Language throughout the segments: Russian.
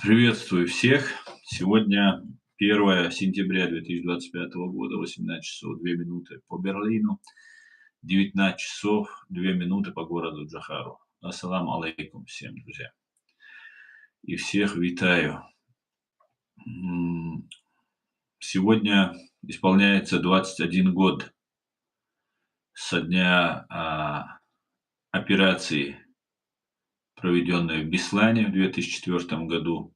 Приветствую всех. Сегодня 1 сентября 2025 года, 18 часов 2 минуты по Берлину, 19 часов 2 минуты по городу Джахару. Ассаламу алейкум всем, друзья. И всех витаю. Сегодня исполняется 21 год со дня операции, проведенной в Беслане в 2004 году.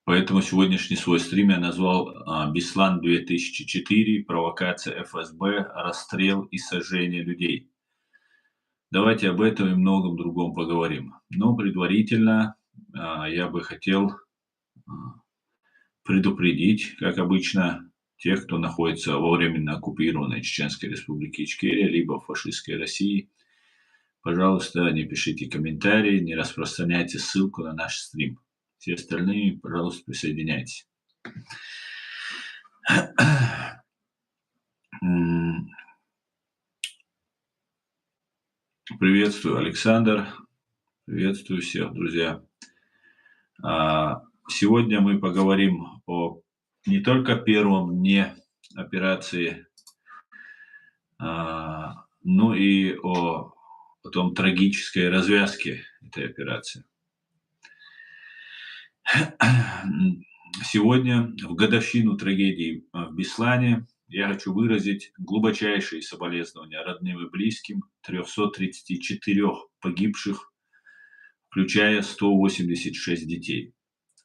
Поэтому сегодняшний свой стрим я назвал «Беслан 2004. Провокация ФСБ, расстрел и сожжение людей». Давайте об этом и многом другом поговорим. Но предварительно я бы хотел предупредить, как обычно, тех, кто находится во временно оккупированной Чеченской Республике Ичкерия, либо в фашистской России. Пожалуйста, не пишите комментарии, не распространяйте ссылку на наш стрим. Все остальные, пожалуйста, присоединяйтесь. Приветствую, Александр. Приветствую всех, друзья. Сегодня мы поговорим о не только первом дне операции, но и о потом трагической развязке этой операции. Сегодня, в годовщину трагедии в Беслане, я хочу выразить глубочайшие соболезнования родным и близким 334 погибших, включая 186 детей,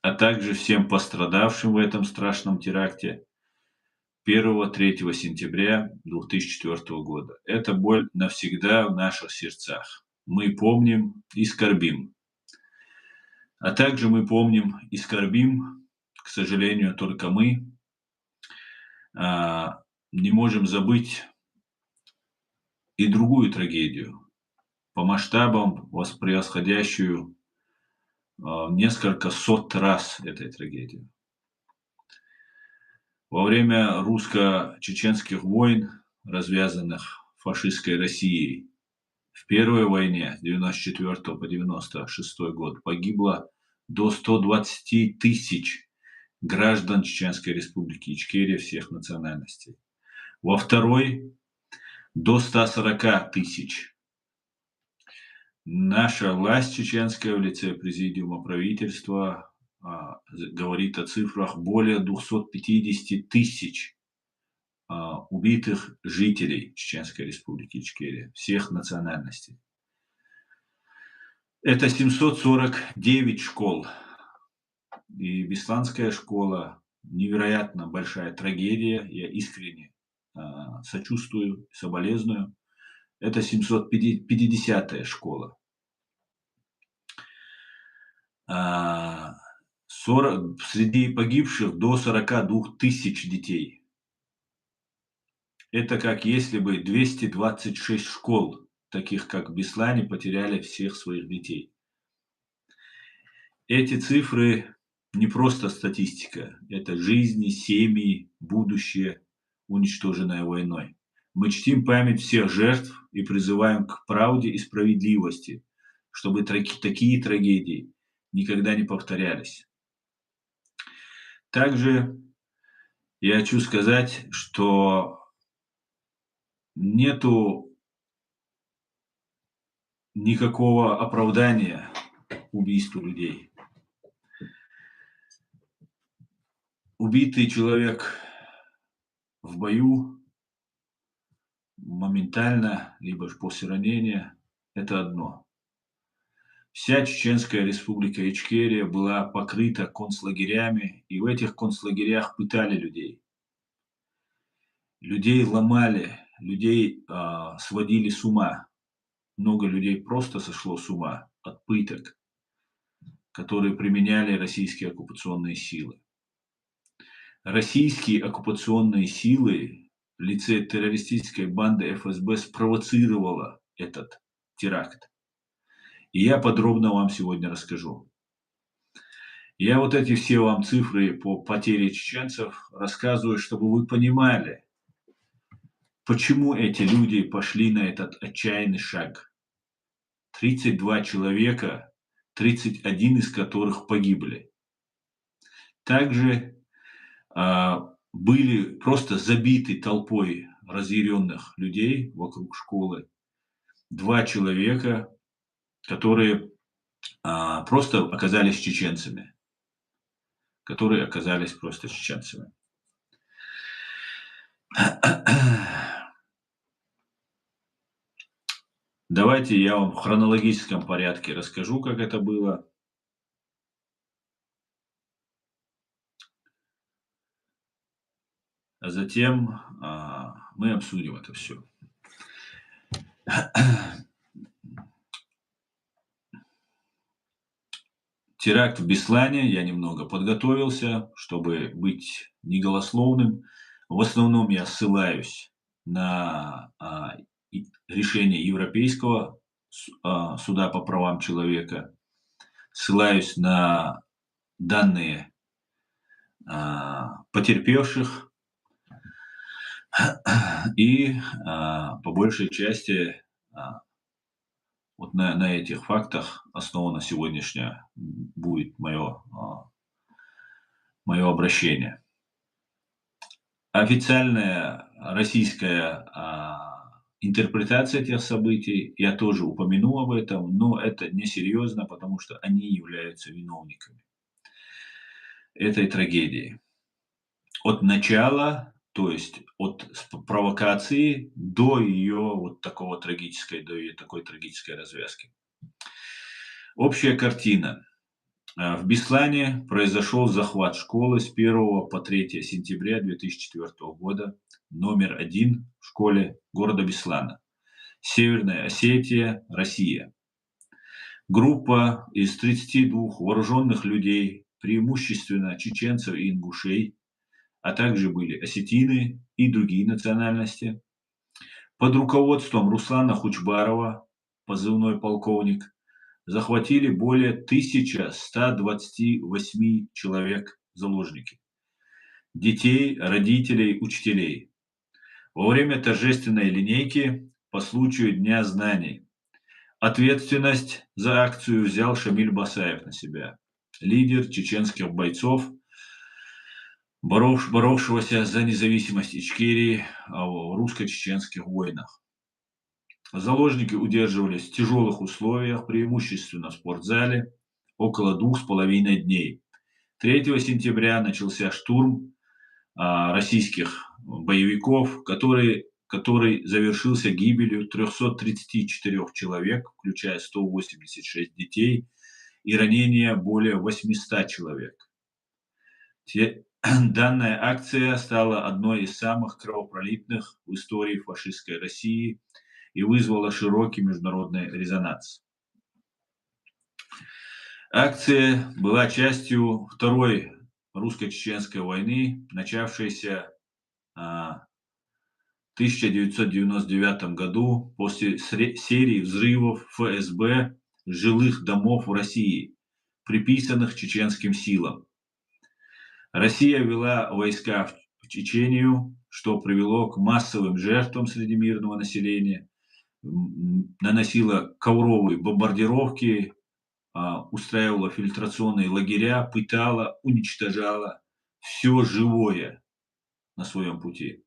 а также всем пострадавшим в этом страшном теракте 1-3 сентября 2004 года. Эта боль навсегда в наших сердцах. Мы помним и скорбим. А также мы помним и скорбим, к сожалению, только мы не можем забыть и другую трагедию, по масштабам превосходящую несколько сот раз этой трагедии. Во время русско-чеченских войн, развязанных фашистской Россией, в Первой войне с 94 по 96 год погибло до 120 тысяч граждан Чеченской Республики Ичкерия всех национальностей. Во Второй до 140 тысяч. Наша власть чеченская в лице президиума правительства говорит о цифрах более 250 тысяч убитых жителей Чеченской Республики Ичкерия всех национальностей. Это 749 школ. И Бесланская школа — невероятно большая трагедия. Я искренне сочувствую, соболезную. Это 750-я школа. Среди погибших до 42 тысяч детей. Это как если бы 226 школ, таких как в Беслане, потеряли всех своих детей. Эти цифры не просто статистика, это жизни, семьи, будущее, уничтоженное войной. Мы чтим память всех жертв и призываем к правде и справедливости, чтобы такие трагедии никогда не повторялись. Также я хочу сказать, что нету никакого оправдания убийству людей. Убитый человек в бою моментально, либо же после ранения — это одно. Вся Чеченская Республика Ичкерия была покрыта концлагерями, и в этих концлагерях пытали людей. Людей ломали, людей сводили с ума. Много людей просто сошло с ума от пыток, которые применяли российские оккупационные силы. Российские оккупационные силы в лице террористической банды ФСБ спровоцировала этот теракт. И я подробно вам сегодня расскажу. Я вот эти все вам цифры по потере чеченцев рассказываю, чтобы вы понимали, почему эти люди пошли на этот отчаянный шаг. 32 человека, 31 из которых погибли. Также были просто забиты толпой разъяренных людей вокруг школы 2 человека, которые просто оказались чеченцами. Которые оказались просто чеченцами. Давайте я вам в хронологическом порядке расскажу, как это было. А затем мы обсудим это все. Теракт в Беслане. Я немного подготовился, чтобы быть неголословным. В основном я ссылаюсь на решение Европейского суда по правам человека, ссылаюсь на данные потерпевших и по большей части вот на этих фактах основано сегодняшнее будет мое обращение. Официальная российская интерпретация этих событий, я тоже упомяну об этом, но это несерьезно, потому что они являются виновниками этой трагедии. От начала, то есть от провокации до ее вот такой трагической развязки. Общая картина. В Беслане произошел захват школы с 1 по 3 сентября 2004 года, номер 1 в школе города Беслана. Северная Осетия, Россия. Группа из 32 вооруженных людей, преимущественно чеченцев и ингушей, а также были осетины и другие национальности, под руководством Руслана Хучбарова, позывной полковник, захватили более 1128 человек заложники. Детей, родителей, учителей. Во время торжественной линейки по случаю Дня знаний ответственность за акцию взял Шамиль Басаев на себя, лидер чеченских бойцов, боровшегося за независимость Ичкерии в русско-чеченских войнах. Заложники удерживались в тяжелых условиях, преимущественно в спортзале, около 2,5 дней. 3 сентября начался штурм российских боевиков, который завершился гибелью 334 человек, включая 186 детей, и ранения более 800 человек. Данная акция стала одной из самых кровопролитных в истории фашистской России и вызвала широкий международный резонанс. Акция была частью Второй русско-чеченской войны, начавшейся в 1999 году после серии взрывов ФСБ жилых домов в России, приписанных чеченским силам. Россия ввела войска в Чечению, что привело к массовым жертвам среди мирного населения, наносила ковровые бомбардировки, устраивала фильтрационные лагеря, пытала, уничтожала все живое на своем пути.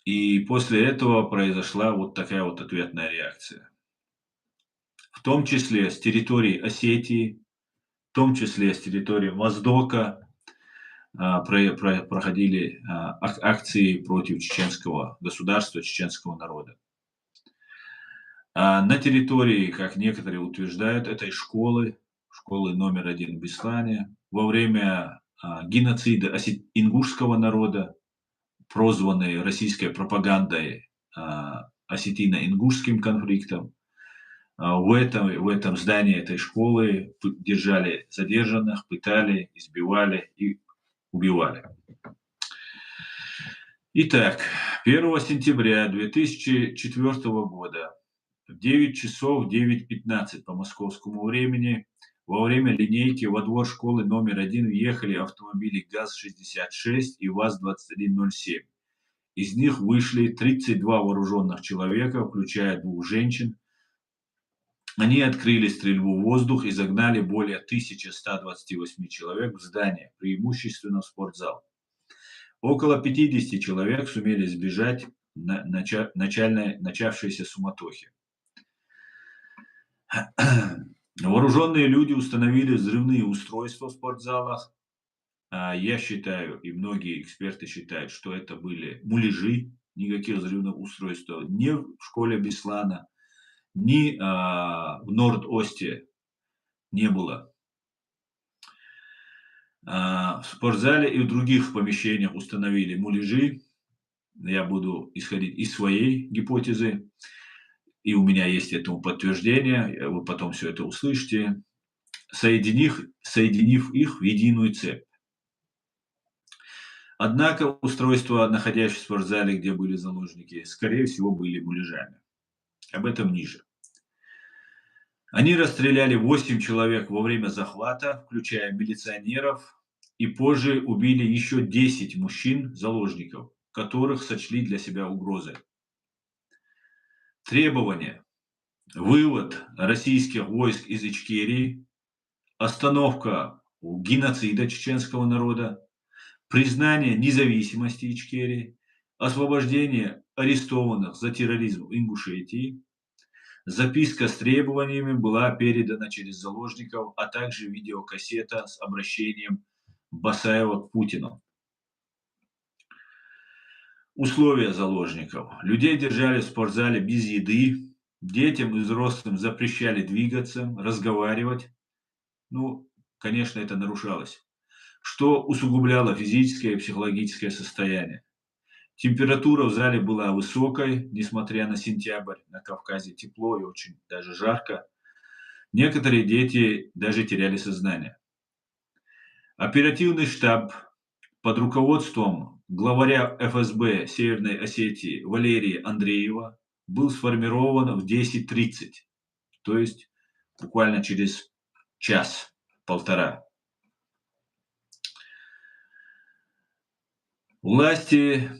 И после этого произошла вот такая вот ответная реакция. В том числе с территории Осетии, в том числе с территории Моздока проходили акции против чеченского государства, чеченского народа. На территории, как некоторые утверждают, этой школы номер 1 в Беслане, во время геноцида ингушского народа, прозванной российской пропагандой осетино-ингушским конфликтом, в этом здании этой школы держали задержанных, пытали, избивали и убивали. Итак, 1 сентября 2004 года в 9 часов 9:15 по московскому времени во время линейки во двор школы номер 1 въехали автомобили ГАЗ-66 и ВАЗ-2107 Из них вышли 32 вооруженных человека, включая 2 женщин. Они открыли стрельбу в воздух и загнали более 1128 человек в здание, преимущественно в спортзал. Около 50 человек сумели сбежать начавшейся суматохи. Вооруженные люди установили взрывные устройства в спортзалах. Я считаю, и многие эксперты считают, что это были муляжи, никаких взрывных устройств ни в школе Беслана, ни в Норд-Осте не было. В спортзале и в других помещениях установили муляжи. Я буду исходить из своей гипотезы, и у меня есть этому подтверждение, вы потом все это услышите, соединив их в единую цепь. Однако устройства, находящиеся в спортзале, где были заложники, скорее всего, были муляжами. Об этом ниже. Они расстреляли 8 человек во время захвата, включая милиционеров, и позже убили еще 10 мужчин-заложников, которых сочли для себя угрозой. Требования. Вывод российских войск из Ичкерии, остановка геноцида чеченского народа, признание независимости Ичкерии, освобождение арестованных за терроризм в Ингушетии. Записка с требованиями была передана через заложников, а также видеокассета с обращением Басаева к Путину. Условия заложников. Людей держали в спортзале без еды, детям и взрослым запрещали двигаться, разговаривать. Конечно, это нарушалось, что усугубляло физическое и психологическое состояние. Температура в зале была высокой, несмотря на сентябрь, на Кавказе тепло и очень даже жарко. Некоторые дети даже теряли сознание. Оперативный штаб под руководством главаря ФСБ Северной Осетии Валерия Андреева был сформирован в 10:30, то есть буквально через час-полтора. Власти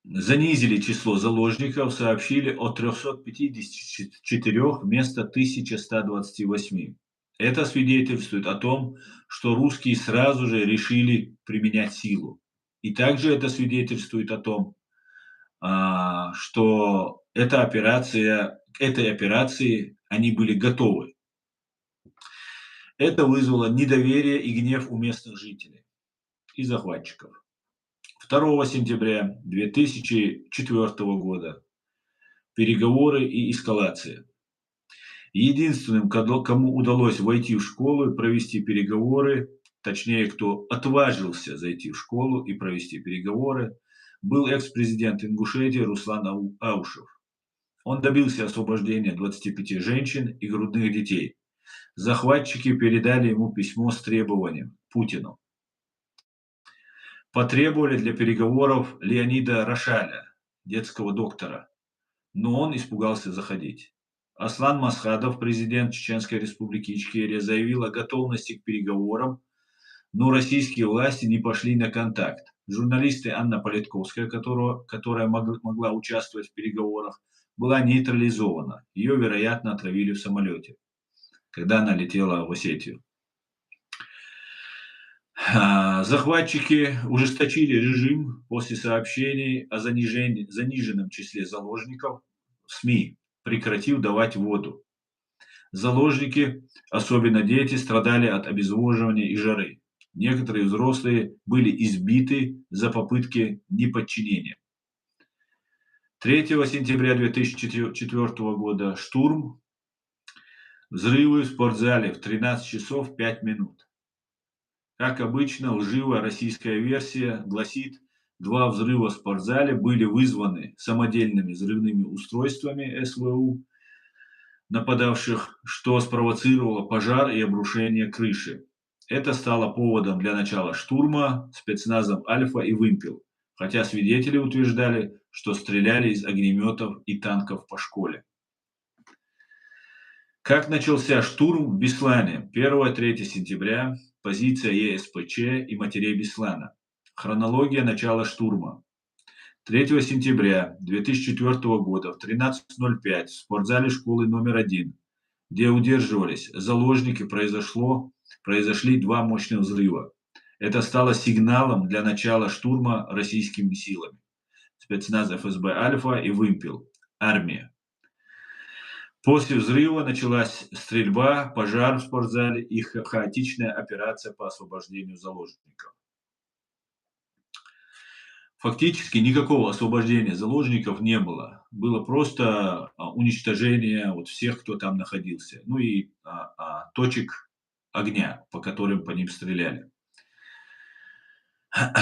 занизили число заложников, сообщили о 354 вместо 1128. Это свидетельствует о том, что русские сразу же решили применять силу. И также это свидетельствует о том, что к этой операции они были готовы. Это вызвало недоверие и гнев у местных жителей и захватчиков. 2 сентября 2004 года переговоры и эскалация. Единственным, кому удалось войти в школу и провести переговоры, точнее, кто отважился зайти в школу и провести переговоры, был экс-президент Ингушетии Руслан Аушев. Он добился освобождения 25 женщин и грудных детей. Захватчики передали ему письмо с требованием Путину. Потребовали для переговоров Леонида Рошаля, детского доктора, но он испугался заходить. Аслан Масхадов, президент Чеченской республики Ичкерия, заявил о готовности к переговорам, но российские власти не пошли на контакт. Журналисты Анна Политковская, которая могла участвовать в переговорах, была нейтрализована. Ее, вероятно, отравили в самолете, когда она летела в Осетию. Захватчики ужесточили режим после сообщений о заниженном числе заложников в СМИ, прекратив давать воду. Заложники, особенно дети, страдали от обезвоживания и жары. Некоторые взрослые были избиты за попытки неподчинения. 3 сентября 2004 года штурм, взрывы в спортзале в 13 часов 5 минут. Как обычно, лживая российская версия гласит, 2 взрыва в спортзале были вызваны самодельными взрывными устройствами СВУ нападавших, что спровоцировало пожар и обрушение крыши. Это стало поводом для начала штурма спецназом «Альфа» и «Вымпел», хотя свидетели утверждали, что стреляли из огнеметов и танков по школе. Как начался штурм в Беслане? 1-3 сентября. Позиция ЕСПЧ и матерей Беслана. Хронология начала штурма. 3 сентября 2004 года в 13:05 в спортзале школы номер 1, где удерживались заложники, произошли два мощных взрыва. Это стало сигналом для начала штурма российскими силами. Спецназ ФСБ «Альфа» и «Вымпел», армия. После взрыва началась стрельба, пожар в спортзале и хаотичная операция по освобождению заложников. Фактически никакого освобождения заложников не было. Было просто уничтожение вот всех, кто там находился. Ну и точек огня, по которым по ним стреляли.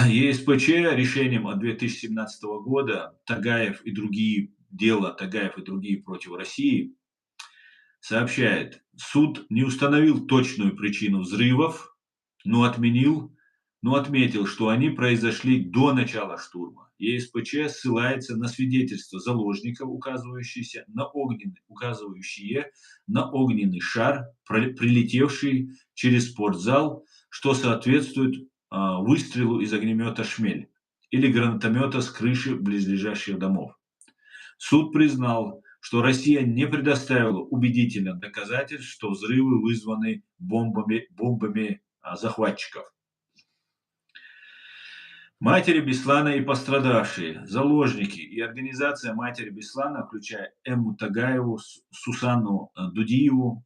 ЕСПЧ решением от 2017 года дело Тагаев и другие против России сообщает, суд не установил точную причину взрывов, но отметил, что они произошли до начала штурма. ЕСПЧ ссылается на свидетельства заложников, указывающие на огненный шар, прилетевший через спортзал, что соответствует выстрелу из огнемета «Шмель» или гранатомета с крыши близлежащих домов. Суд признал, что Россия не предоставила убедительных доказательств, что взрывы вызваны бомбами захватчиков. Матери Беслана и пострадавшие, заложники и организация матери Беслана, включая Эмму Тагаеву, Сусанну Дудиеву,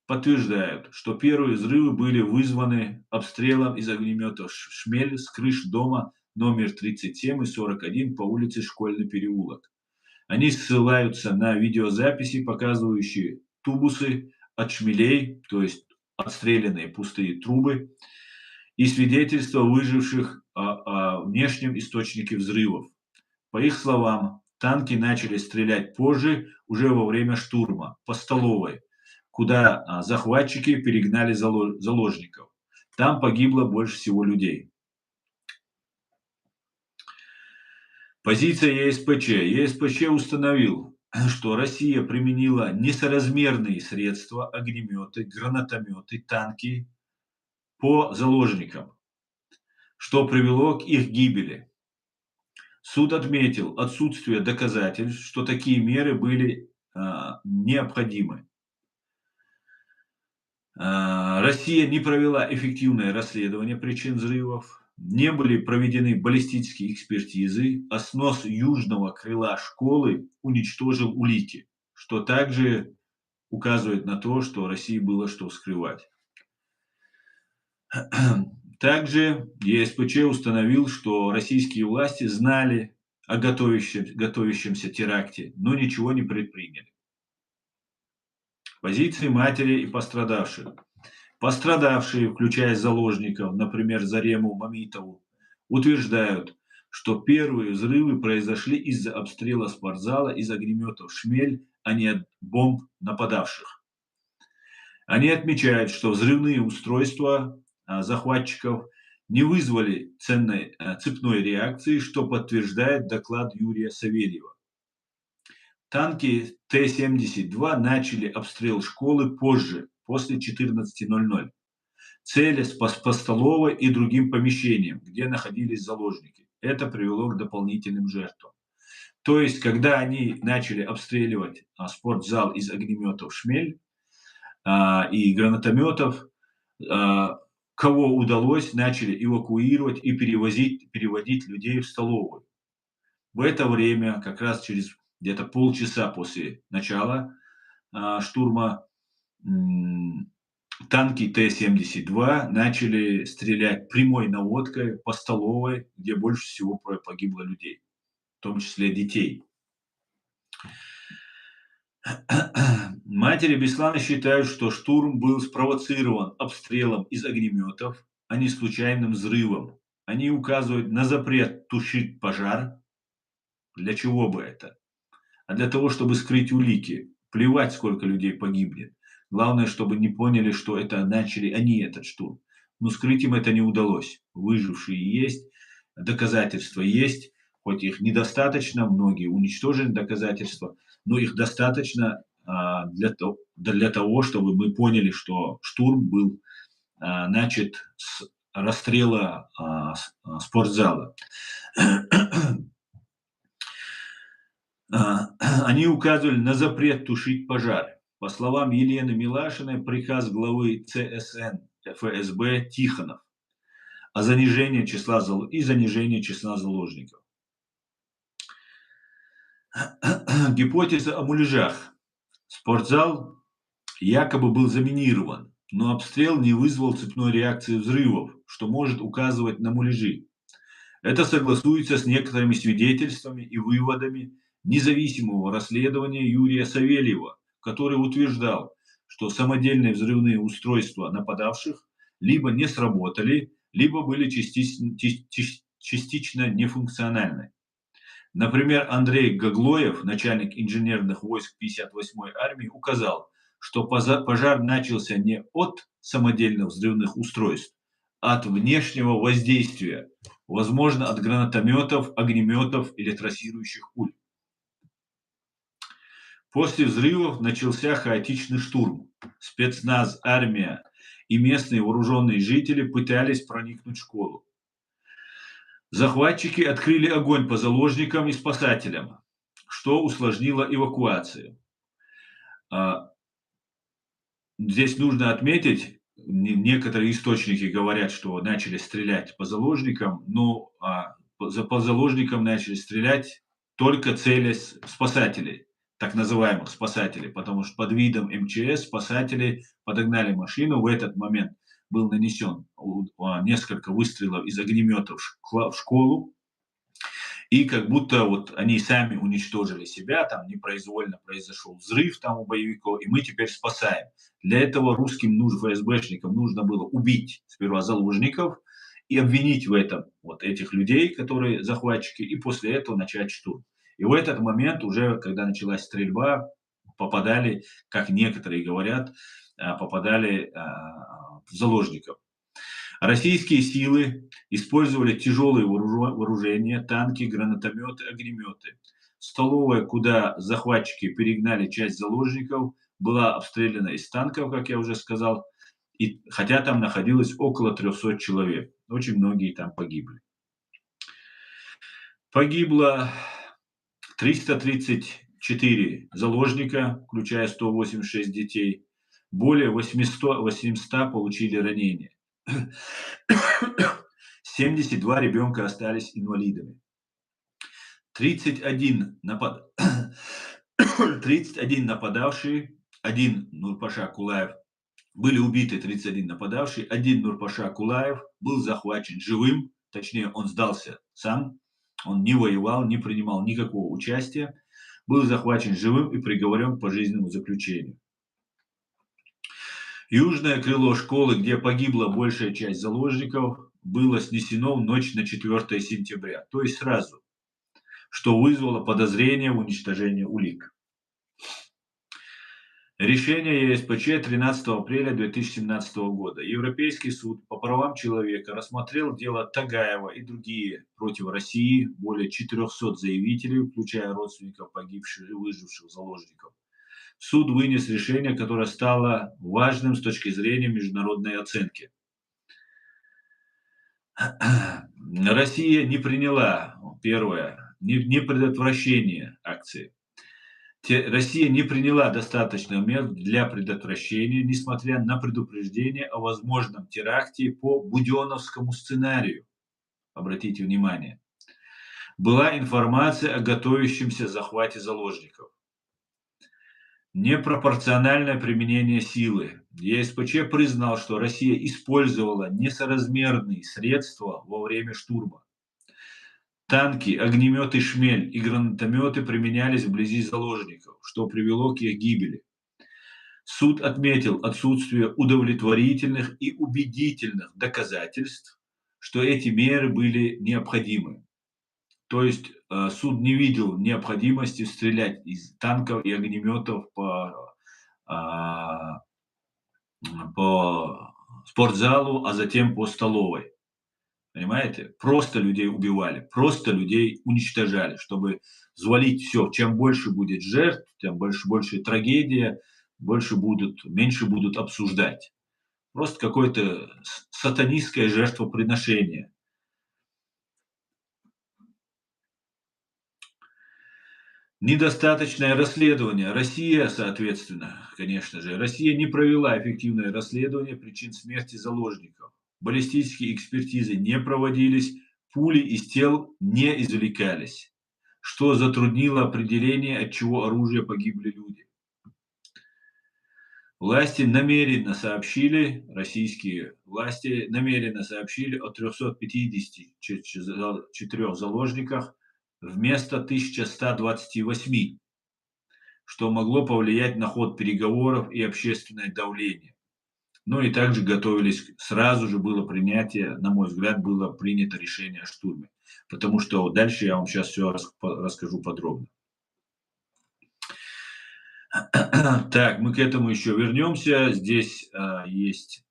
подтверждают, что первые взрывы были вызваны обстрелом из огнеметов «Шмель» с крыш дома номер 37 и 41 по улице Школьный переулок. Они ссылаются на видеозаписи, показывающие тубусы от шмелей, то есть отстрелянные пустые трубы, и свидетельства выживших о внешнем источнике взрывов. По их словам, танки начали стрелять позже, уже во время штурма, по столовой, куда захватчики перегнали заложников. Там погибло больше всего людей. Позиция ЕСПЧ. ЕСПЧ установил, что Россия применила несоразмерные средства, огнеметы, гранатометы, танки по заложникам, что привело к их гибели. Суд отметил отсутствие доказательств, что такие меры были необходимы. Россия не провела эффективное расследование причин взрывов, не были проведены баллистические экспертизы, а снос южного крыла школы уничтожил улики, что также указывает на то, что России было что скрывать. Также ЕСПЧ установил, что российские власти знали о готовящемся теракте, но ничего не предприняли. Позиции матери и пострадавших. Пострадавшие, включая заложников, например, Зарему Мамитову, утверждают, что первые взрывы произошли из-за обстрела спортзала из огнеметов «Шмель», а не от бомб нападавших. Они отмечают, что взрывные устройства захватчиков не вызвали цепной реакции, что подтверждает доклад Юрия Савельева. Танки Т-72 начали обстрел школы позже, после 14:00, целясь по столовой и другим помещениям, где находились заложники. Это привело к дополнительным жертвам. То есть, когда они начали обстреливать спортзал из огнеметов «Шмель» и гранатометов, кого удалось, начали эвакуировать и переводить людей в столовую. В это время, как раз через где-то полчаса после начала штурма, танки Т-72 начали стрелять прямой наводкой по столовой, где больше всего погибло людей, в том числе детей. Матери Беслана считают, что штурм был спровоцирован обстрелом из огнеметов, а не случайным взрывом. Они указывают на запрет тушить пожар. Для чего бы это? А для того, чтобы скрыть улики. Плевать, сколько людей погибнет. Главное, чтобы не поняли, что это начали они, этот штурм. Но скрыть им это не удалось. Выжившие есть, доказательства есть, хоть их недостаточно, многие уничтожены доказательства, но их достаточно для того, чтобы мы поняли, что штурм был начат с расстрела спортзала. Они указывали на запрет тушить пожары. По словам Елены Милашиной, приказ главы ЦСН ФСБ Тихонов о занижении числа заложников. Гипотеза о муляжах. Спортзал якобы был заминирован, но обстрел не вызвал цепной реакции взрывов, что может указывать на муляжи. Это согласуется с некоторыми свидетельствами и выводами независимого расследования Юрия Савельева, который утверждал, что самодельные взрывные устройства нападавших либо не сработали, либо были частично нефункциональны. Например, Андрей Гаглоев, начальник инженерных войск 58-й армии, указал, что пожар начался не от самодельных взрывных устройств, а от внешнего воздействия, возможно, от гранатометов, огнеметов или трассирующих пуль. После взрывов начался хаотичный штурм. Спецназ, армия и местные вооруженные жители пытались проникнуть в школу. Захватчики открыли огонь по заложникам и спасателям, что усложнило эвакуацию. Здесь нужно отметить, некоторые источники говорят, что начали стрелять по заложникам, но по заложникам начали стрелять только целясь в спасателей, так называемых спасателей, потому что под видом МЧС спасатели подогнали машину. В этот момент был нанесен несколько выстрелов из огнеметов в школу, и как будто вот они сами уничтожили себя, там непроизвольно произошел взрыв там у боевиков, и мы теперь спасаем. Для этого русским ФСБшникам нужно было убить сперва заложников и обвинить в этом вот этих людей, которые захватчики, и после этого начать штурм. И в этот момент уже, когда началась стрельба, попадали, как некоторые говорят, попадали в заложников. Российские силы использовали тяжелые вооружения, танки, гранатометы, огнеметы. Столовая, куда захватчики перегнали часть заложников, была обстреляна из танков, как я уже сказал, хотя там находилось около 300 человек. Очень многие там погибли. Погибло 334 заложника, включая 186 детей. Более 800 получили ранения. 72 ребенка остались инвалидами. 31 нападавший, один Нурпаша Кулаев, были убиты 31 нападавший, один Нурпаша Кулаев был захвачен живым, точнее он сдался сам, он не воевал, не принимал никакого участия, был захвачен живым и приговорен к пожизненному заключению. Южное крыло школы, где погибла большая часть заложников, было снесено в ночь на 4 сентября, то есть сразу, что вызвало подозрение в уничтожении улик. Решение ЕСПЧ 13 апреля 2017 года. Европейский суд по правам человека рассмотрел дело Тагаева и другие против России, более 400 заявителей, включая родственников погибших и выживших заложников. Суд вынес решение, которое стало важным с точки зрения международной оценки. Россия не приняла, первое, не предотвращение акции. Россия не приняла достаточно мер для предотвращения, несмотря на предупреждение о возможном теракте по буденовскому сценарию. Обратите внимание. Была информация о готовящемся захвате заложников. Непропорциональное применение силы. ЕСПЧ признал, что Россия использовала несоразмерные средства во время штурма. Танки, огнеметы «Шмель» и гранатометы применялись вблизи заложников, что привело к их гибели. Суд отметил отсутствие удовлетворительных и убедительных доказательств, что эти меры были необходимы. То есть суд не видел необходимости стрелять из танков и огнеметов по спортзалу, а затем по столовой. Понимаете? Просто людей убивали, просто людей уничтожали, чтобы взвалить все. Чем больше будет жертв, тем больше трагедия, меньше будут обсуждать. Просто какое-то сатанистское Недостаточное расследование. Россия, соответственно, конечно же, Россия не провела эффективное расследование причин смерти заложников. Баллистические экспертизы не проводились, пули из тел не извлекались, что затруднило определение, от чего оружия погибли люди. Российские власти намеренно сообщили о 354 заложниках вместо 1128, что могло повлиять на ход переговоров и общественное давление. Ну и также готовились, сразу же было принятие, на мой взгляд, было принято решение о штурме. Потому что дальше я вам сейчас все расскажу подробно. Так, мы к этому еще вернемся. Здесь есть...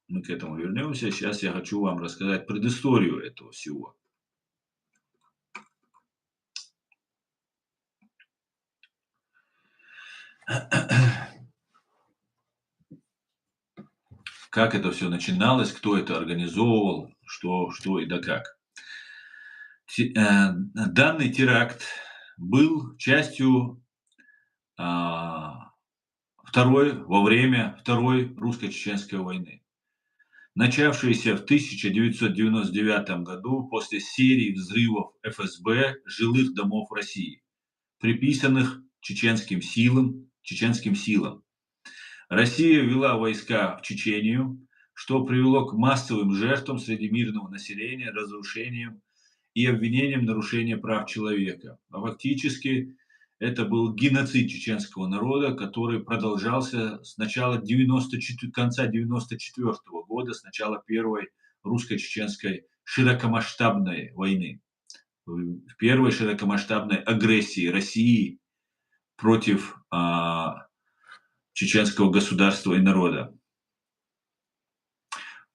мы к этому вернемся. Сейчас я хочу вам рассказать предысторию этого всего. Как это все начиналось, кто это организовывал, что и да как. Данный теракт был частью во время Второй русско-чеченской войны, начавшейся в 1999 году после серии взрывов ФСБ жилых домов России, приписанных чеченским силам. Россия ввела войска в Чечению, что привело к массовым жертвам среди мирного населения, разрушениям и обвинениям в нарушении прав человека. А фактически это был геноцид чеченского народа, который продолжался с начала конца 1994 года, с начала первой русско-чеченской широкомасштабной войны, первой широкомасштабной агрессии России против чеченского государства и народа.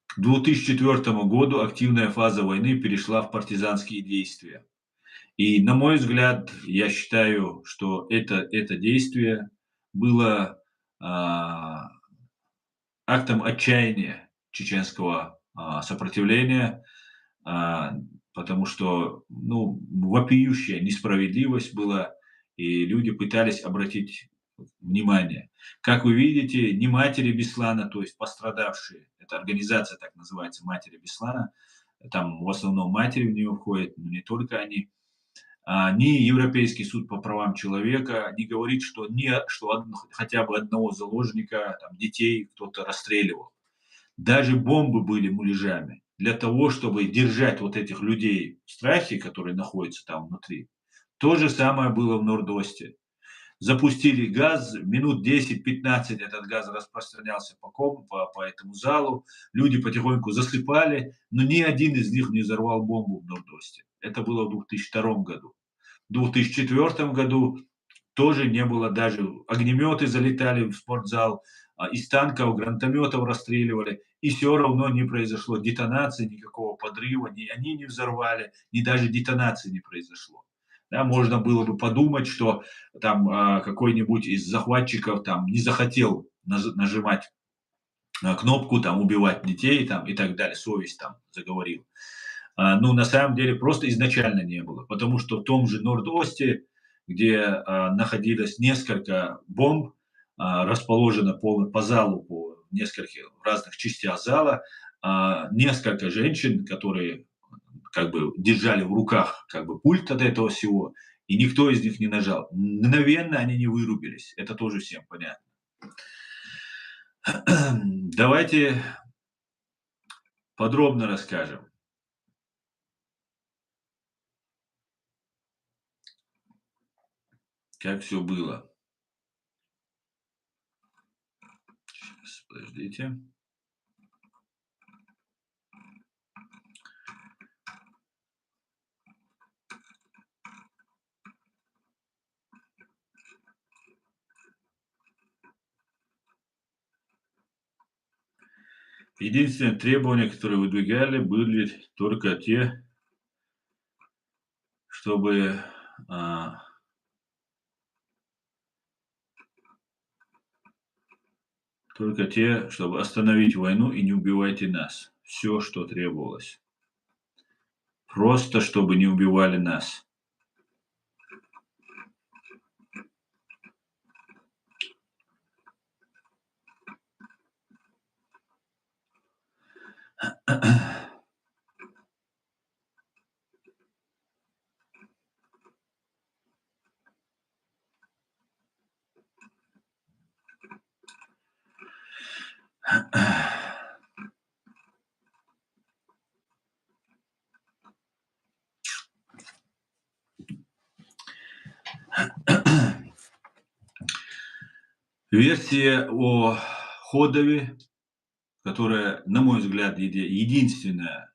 К 2004 году активная фаза войны перешла в партизанские действия. И, на мой взгляд, я считаю, что это действие было актом отчаяния чеченского сопротивления, потому что вопиющая несправедливость была, и люди пытались обратить внимание. Как вы видите, не матери Беслана, то есть пострадавшие, это организация так называется, матери Беслана, там в основном матери в нее входят, но не только они, ни Европейский суд по правам человека не говорит, что хотя бы одного заложника, там, детей кто-то расстреливал. Даже бомбы были муляжами для того, чтобы держать вот этих людей в страхе, которые находятся там внутри. То же самое было в Норд-Осте. Запустили газ, минут 10-15 этот газ распространялся по этому залу, люди потихоньку засыпали, но ни один из них не взорвал бомбу в Норд-Осте. Это было в 2002 году. В 2004 году тоже не было, даже огнеметы залетали в спортзал, из танков, гранатометов расстреливали, и все равно не произошло детонации, никакого подрыва, ни они не взорвали, ни даже детонации не произошло. Да, можно было бы подумать, что там какой-нибудь из захватчиков там не захотел нажимать кнопку, там, убивать детей там, и так далее, совесть там заговорила. Но на самом деле просто изначально не было, потому что в том же Норд-Осте, где находилось несколько бомб, расположено по залу, по нескольких разных частях зала, несколько женщин, которые как бы держали в руках как бы пульт от этого всего, и никто из них не нажал. Мгновенно они не вырубились, это тоже всем понятно. Давайте подробно расскажем. Как все было. Сейчас, подождите. Единственные требования, которые выдвигали, были только те, чтобы остановить войну и не убивайте нас. Все, что требовалось. Просто чтобы не убивали нас. Версия о Ходове, которая, на мой взгляд, единственная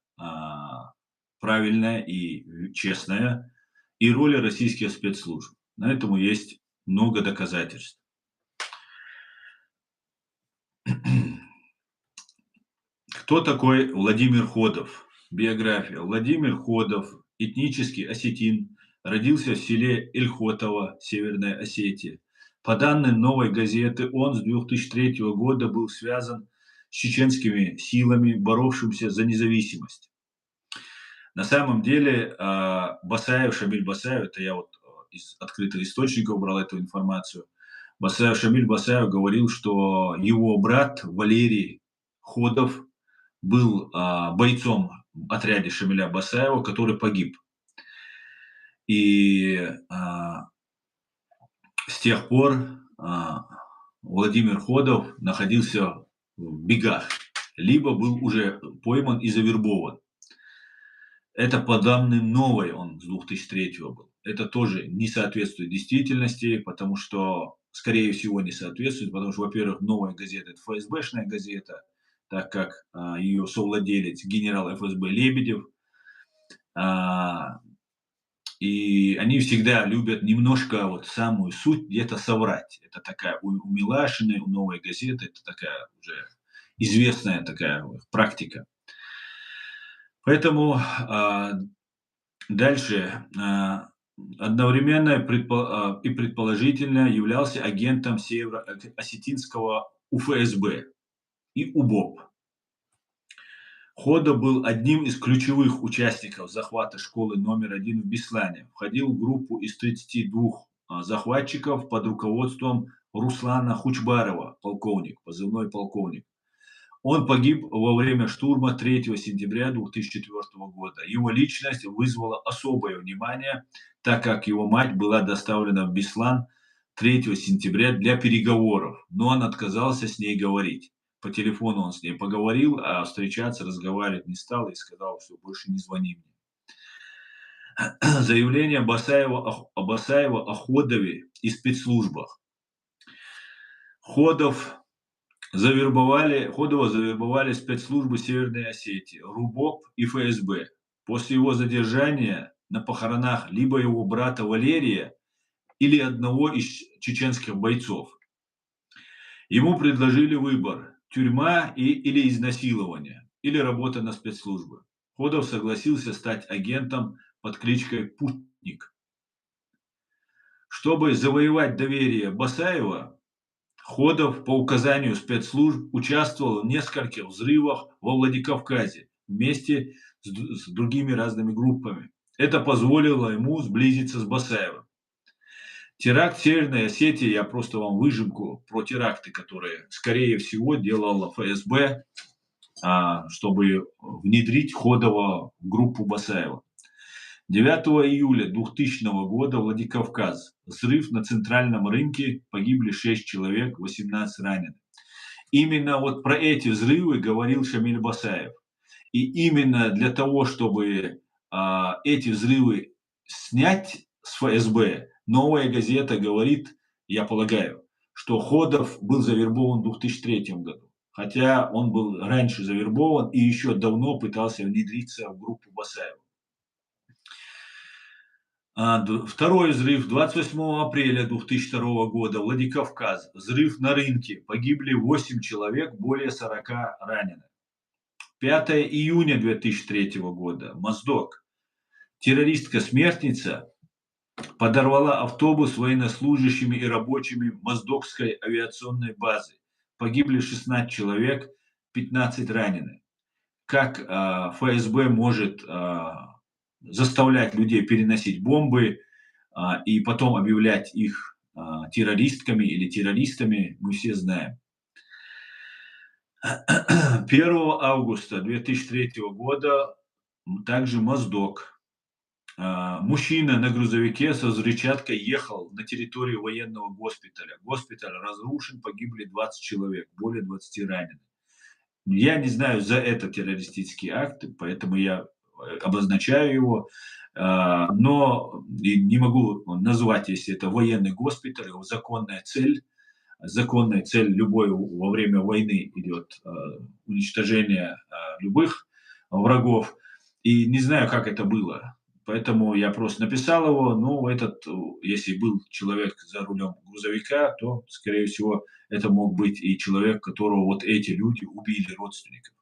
правильная и честная, и роли российских спецслужб. На этому есть много доказательств. Кто такой Владимир Ходов? Биография. Владимир Ходов, этнический осетин, родился в селе Ильхотово, Северная Осетия. По данным «Новой газеты», он с 2003 года был связан с чеченскими силами, боровшимися за независимость. На самом деле Басаев, Шамиль Басаев, это я вот из открытых источников брал эту информацию, Шамиль Басаев говорил, что его брат Валерий Ходов был бойцом в отряде Шамиля Басаева, который погиб. И с тех пор Владимир Ходов находился в бегах, либо был уже пойман и завербован. Это по данным «Новой», он с 2003 был. Это тоже не соответствует действительности, потому что, скорее всего, не соответствует, потому что, во-первых, «Новая газета» — это ФСБшная газета, так как ее совладелец генерал ФСБ Лебедев. И они всегда любят немножко вот самую суть где-то соврать. Это такая у Милашиной, у «Новой газеты», это такая уже известная такая практика. Поэтому дальше одновременно и предположительно являлся агентом Северо-Осетинского УФСБ и УБОП. Ходов был одним из ключевых участников захвата школы номер 1 в Беслане. Входил в группу из 32 захватчиков под руководством Руслана Хучбарова, полковник, позывной полковник. Он погиб во время штурма 3 сентября 2004 года. Его личность вызвала особое внимание, так как его мать была доставлена в Беслан 3 сентября для переговоров, но он отказался с ней говорить. По телефону он с ней поговорил, а встречаться, разговаривать не стал и сказал, что больше не звони мне. Заявление Басаева о Ходове и спецслужбах. Ходова завербовали спецслужбы Северной Осетии, РУБОП и ФСБ. После его задержания на похоронах либо его брата Валерия или одного из чеченских бойцов. Ему предложили выбор: тюрьма или изнасилование, или работа на спецслужбы. Ходов согласился стать агентом под кличкой Путник. Чтобы завоевать доверие Басаева, Ходов по указанию спецслужб участвовал в нескольких взрывах во Владикавказе вместе с другими разными группами. Это позволило ему сблизиться с Басаевым. Теракт в Северной Осетии, я просто вам выжимку про теракты, которые, скорее всего, делала ФСБ, чтобы внедрить Ходова в группу Басаева. 9 июля 2000 года Владикавказ. Взрыв на центральном рынке, погибли 6 человек, 18 ранены. Именно вот про эти взрывы говорил Шамиль Басаев. И именно для того, чтобы эти взрывы снять с ФСБ, «Новая газета» говорит, я полагаю, что Ходов был завербован в 2003 году. Хотя он был раньше завербован и еще давно пытался внедриться в группу Басаева. Второй взрыв 28 апреля 2002 года, Владикавказ. Взрыв на рынке. Погибли 8 человек, более 40 ранены. 5 июня 2003 года, Моздок. Террористка-смертница подорвала автобус с военнослужащими и рабочими Моздокской авиационной базы. Погибли 16 человек, 15 ранены. Как ФСБ может заставлять людей переносить бомбы и потом объявлять их террористками или террористами, мы все знаем. 1 августа 2003 года также Моздок. Мужчина на грузовике со взрывчаткой ехал на территорию военного госпиталя. Госпиталь разрушен, погибли 20 человек, более 20 ранены. Я не знаю за это террористический акт, поэтому я обозначаю его, но не могу назвать, если это военный госпиталь, его законная цель законная цель любой во время войны идет уничтожение любых врагов. И не знаю, как это было. Поэтому я просто написал его. Но если был человек за рулем грузовика, то, скорее всего, это мог быть и человек, которого вот эти люди убили, родственников.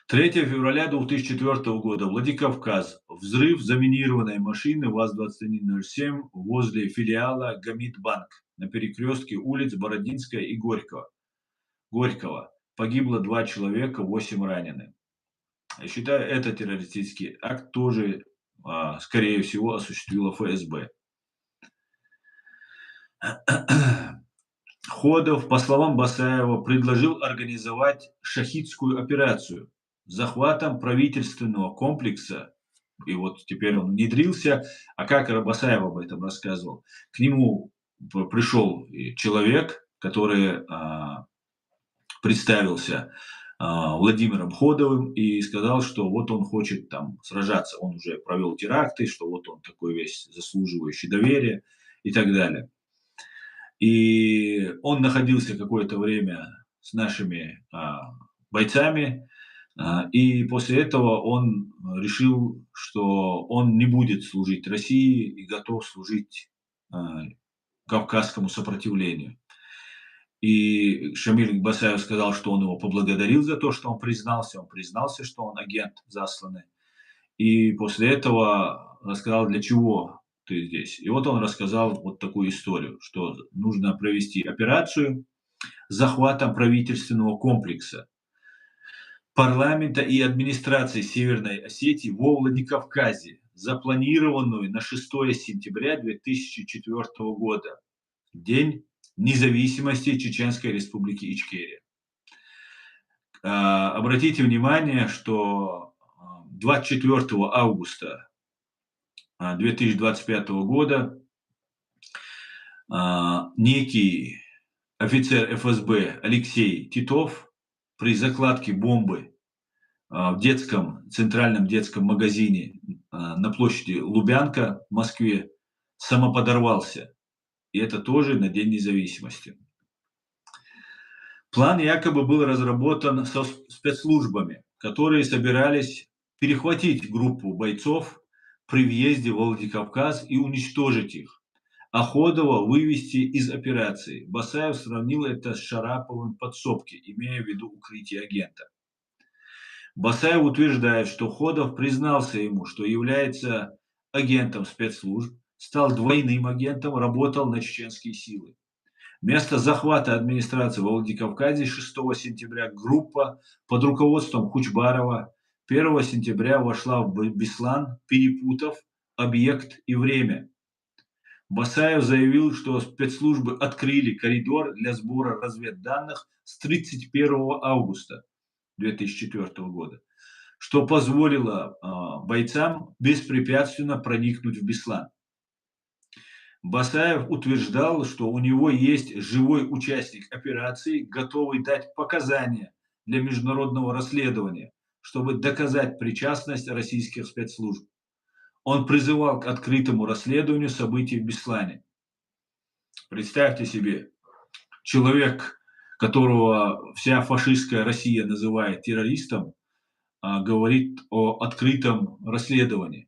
3 февраля 2004 года, Владикавказ. Взрыв заминированной машины ВАЗ-2107 возле филиала Гамит-банк на перекрестке улиц Бородинская и Горького. Погибло 2 человека, 8 ранены. Я считаю, это террористический акт тоже, скорее всего, осуществила ФСБ. Ходов, по словам Басаева, предложил организовать шахидскую операцию с захватом правительственного комплекса. И вот теперь он внедрился. А как Басаев об этом рассказывал? К нему пришел человек, который представился Владимиром Ходовым и сказал, что вот он хочет там сражаться. Он уже провел теракты, что вот он такой весь заслуживающий доверия и так далее. И он находился какое-то время с нашими бойцами, и после этого он решил, что он не будет служить России и готов служить кавказскому сопротивлению. И Шамиль Басаев сказал, что он его поблагодарил за то, что он признался, что он агент засланный. И после этого рассказал, для чего ты здесь. И вот он рассказал вот такую историю, что нужно провести операцию с захватом правительственного комплекса, парламента и администрации Северной Осетии во Владикавказе, запланированную на 6 сентября 2004 года, День независимости Чеченской Республики Ичкерия. Обратите внимание, что 24 августа 2025 года некий офицер ФСБ Алексей Титов при закладке бомбы в центральном детском магазине на площади Лубянка в Москве самоподорвался. И это тоже на День независимости. План якобы был разработан со спецслужбами, которые собирались перехватить группу бойцов при въезде в Владикавказ и уничтожить их, а Ходова вывести из операции. Басаев сравнил это с Шараповым подсобки, имея в виду укрытие агента. Басаев утверждает, что Ходов признался ему, что является агентом спецслужб, стал двойным агентом, работал на чеченские силы. Место захвата администрации во Владикавказе 6 сентября группа под руководством Кучбарова 1 сентября вошла в Беслан, перепутав объект и время. Басаев заявил, что спецслужбы открыли коридор для сбора разведданных с 31 августа 2004 года, что позволило бойцам беспрепятственно проникнуть в Беслан. Басаев утверждал, что у него есть живой участник операции, готовый дать показания для международного расследования, чтобы доказать причастность российских спецслужб. Он призывал к открытому расследованию событий в Беслане. Представьте себе, человек, которого вся фашистская Россия называет террористом, говорит о открытом расследовании.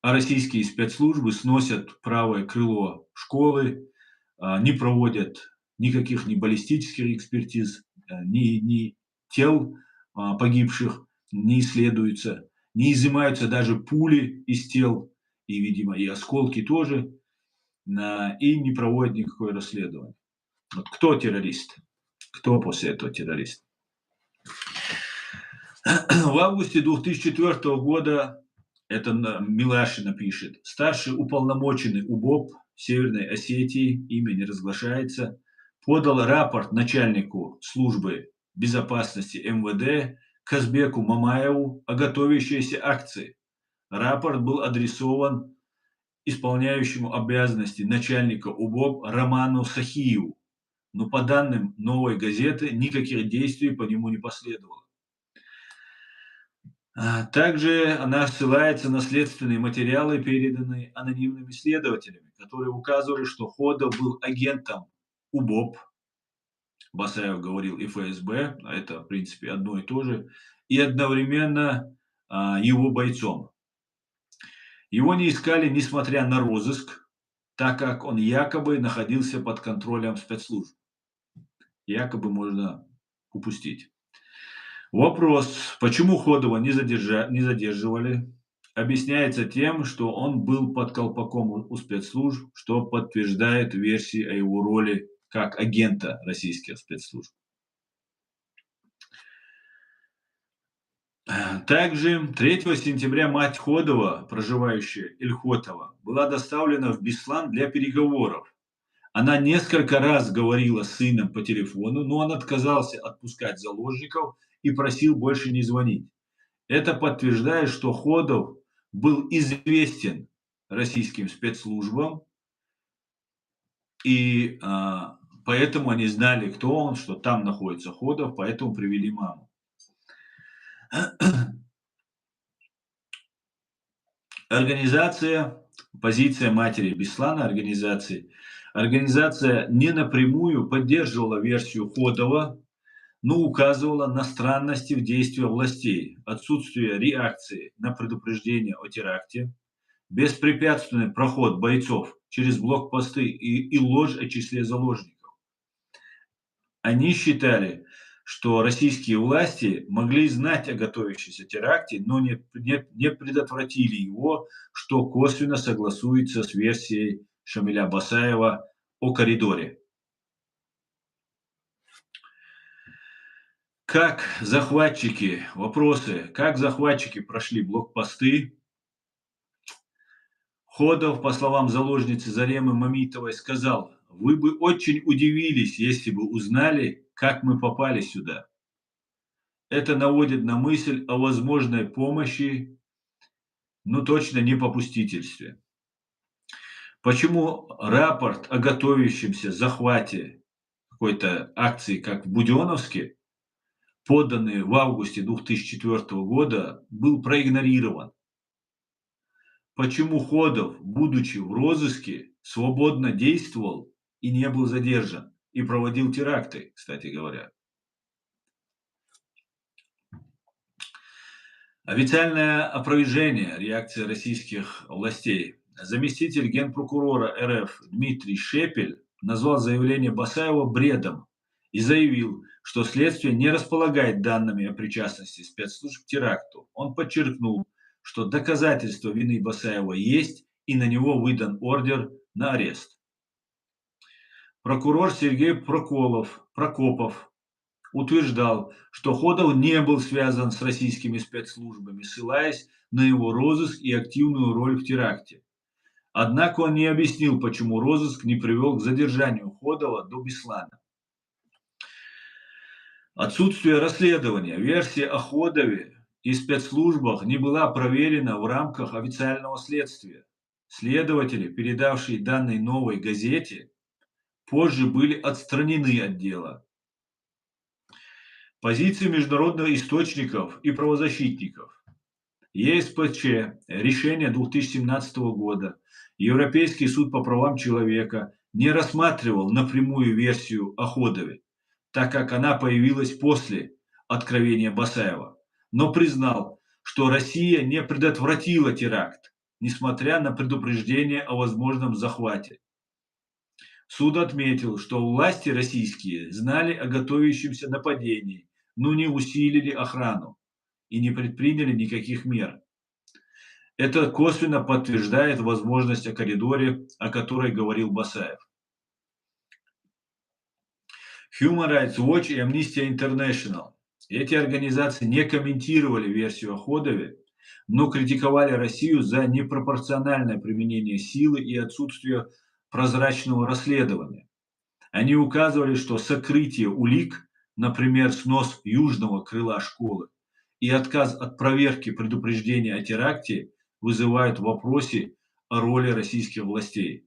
А российские спецслужбы сносят правое крыло школы, не проводят никаких ни баллистических экспертиз, ни тел погибших не исследуются, не изымаются даже пули из тел, и, видимо, и осколки тоже, и не проводят никакое расследование. Вот кто террорист? Кто после этого террорист? В августе 2004 года, это Милашина пишет, старший уполномоченный УБОП Северной Осетии, имя не разглашается, подал рапорт начальнику службы безопасности МВД Казбеку Мамаеву о готовящейся акции. Рапорт был адресован исполняющему обязанности начальника УБОП Роману Сахиеву, но по данным «Новой газеты» никаких действий по нему не последовало. Также она ссылается на следственные материалы, переданные анонимными следователями, которые указывали, что Ходов был агентом УБОП, Басаев говорил и ФСБ, а это, в принципе, одно и то же, и одновременно его бойцом. Его не искали, несмотря на розыск, так как он якобы находился под контролем спецслужб. Якобы можно упустить. Вопрос, почему Ходова не задерживали, объясняется тем, что он был под колпаком у спецслужб, что подтверждает версии о его роли как агента российских спецслужб. Также 3 сентября мать Ходова, проживающая Ильхотова, была доставлена в Беслан для переговоров. Она несколько раз говорила с сыном по телефону, но он отказался отпускать заложников и просил больше не звонить. Это подтверждает, что Ходов был известен российским спецслужбам, и поэтому они знали, кто он, что там находится Ходов, поэтому привели маму. Организация, позиция матери Беслана, организация не напрямую поддерживала версию Ходова, но указывала на странности в действиях властей, отсутствие реакции на предупреждение о теракте, беспрепятственный проход бойцов через блокпосты и ложь о числе заложников. Они считали, что российские власти могли знать о готовящемся теракте, но не предотвратили его, что косвенно согласуется с версией Шамиля Басаева о коридоре. Как захватчики прошли блокпосты? Ходов, по словам заложницы Заремы Мамитовой, сказал: «Вы бы очень удивились, если бы узнали, как мы попали сюда». Это наводит на мысль о возможной помощи, но точно не попустительстве. Почему рапорт о готовящемся захвате какой-то акции, как в Буденновске, поданный в августе 2004 года, был проигнорирован? Почему Ходов, будучи в розыске, свободно действовал и не был задержан, и проводил теракты, кстати говоря? Официальное опровержение реакции российских властей. Заместитель генпрокурора РФ Дмитрий Шепель назвал заявление Басаева бредом и заявил, что следствие не располагает данными о причастности спецслужб к теракту. Он подчеркнул, что доказательства вины Басаева есть, и на него выдан ордер на арест. Прокурор Сергей Прокопов утверждал, что Ходов не был связан с российскими спецслужбами, ссылаясь на его розыск и активную роль в теракте. Однако он не объяснил, почему розыск не привел к задержанию Ходова до Беслана. Отсутствие расследования. Версия о Ходове и спецслужбах не была проверена в рамках официального следствия. Следователи, передавшие данные «Новой газете», позже были отстранены от дела. Позиции международных источников и правозащитников. ЕСПЧ, решение 2017 года, Европейский суд по правам человека не рассматривал напрямую версию о Ходове, так как она появилась после откровения Басаева, но признал, что Россия не предотвратила теракт, несмотря на предупреждение о возможном захвате. Суд отметил, что власти российские знали о готовящемся нападении, но не усилили охрану и не предприняли никаких мер. Это косвенно подтверждает возможность о коридоре, о которой говорил Басаев. Human Rights Watch и Amnesty International. Эти организации не комментировали версию о Ходове, но критиковали Россию за непропорциональное применение силы и отсутствие прозрачного расследования. Они указывали, что сокрытие улик, например, снос южного крыла школы, и отказ от проверки предупреждения о теракте вызывают вопросы о роли российских властей.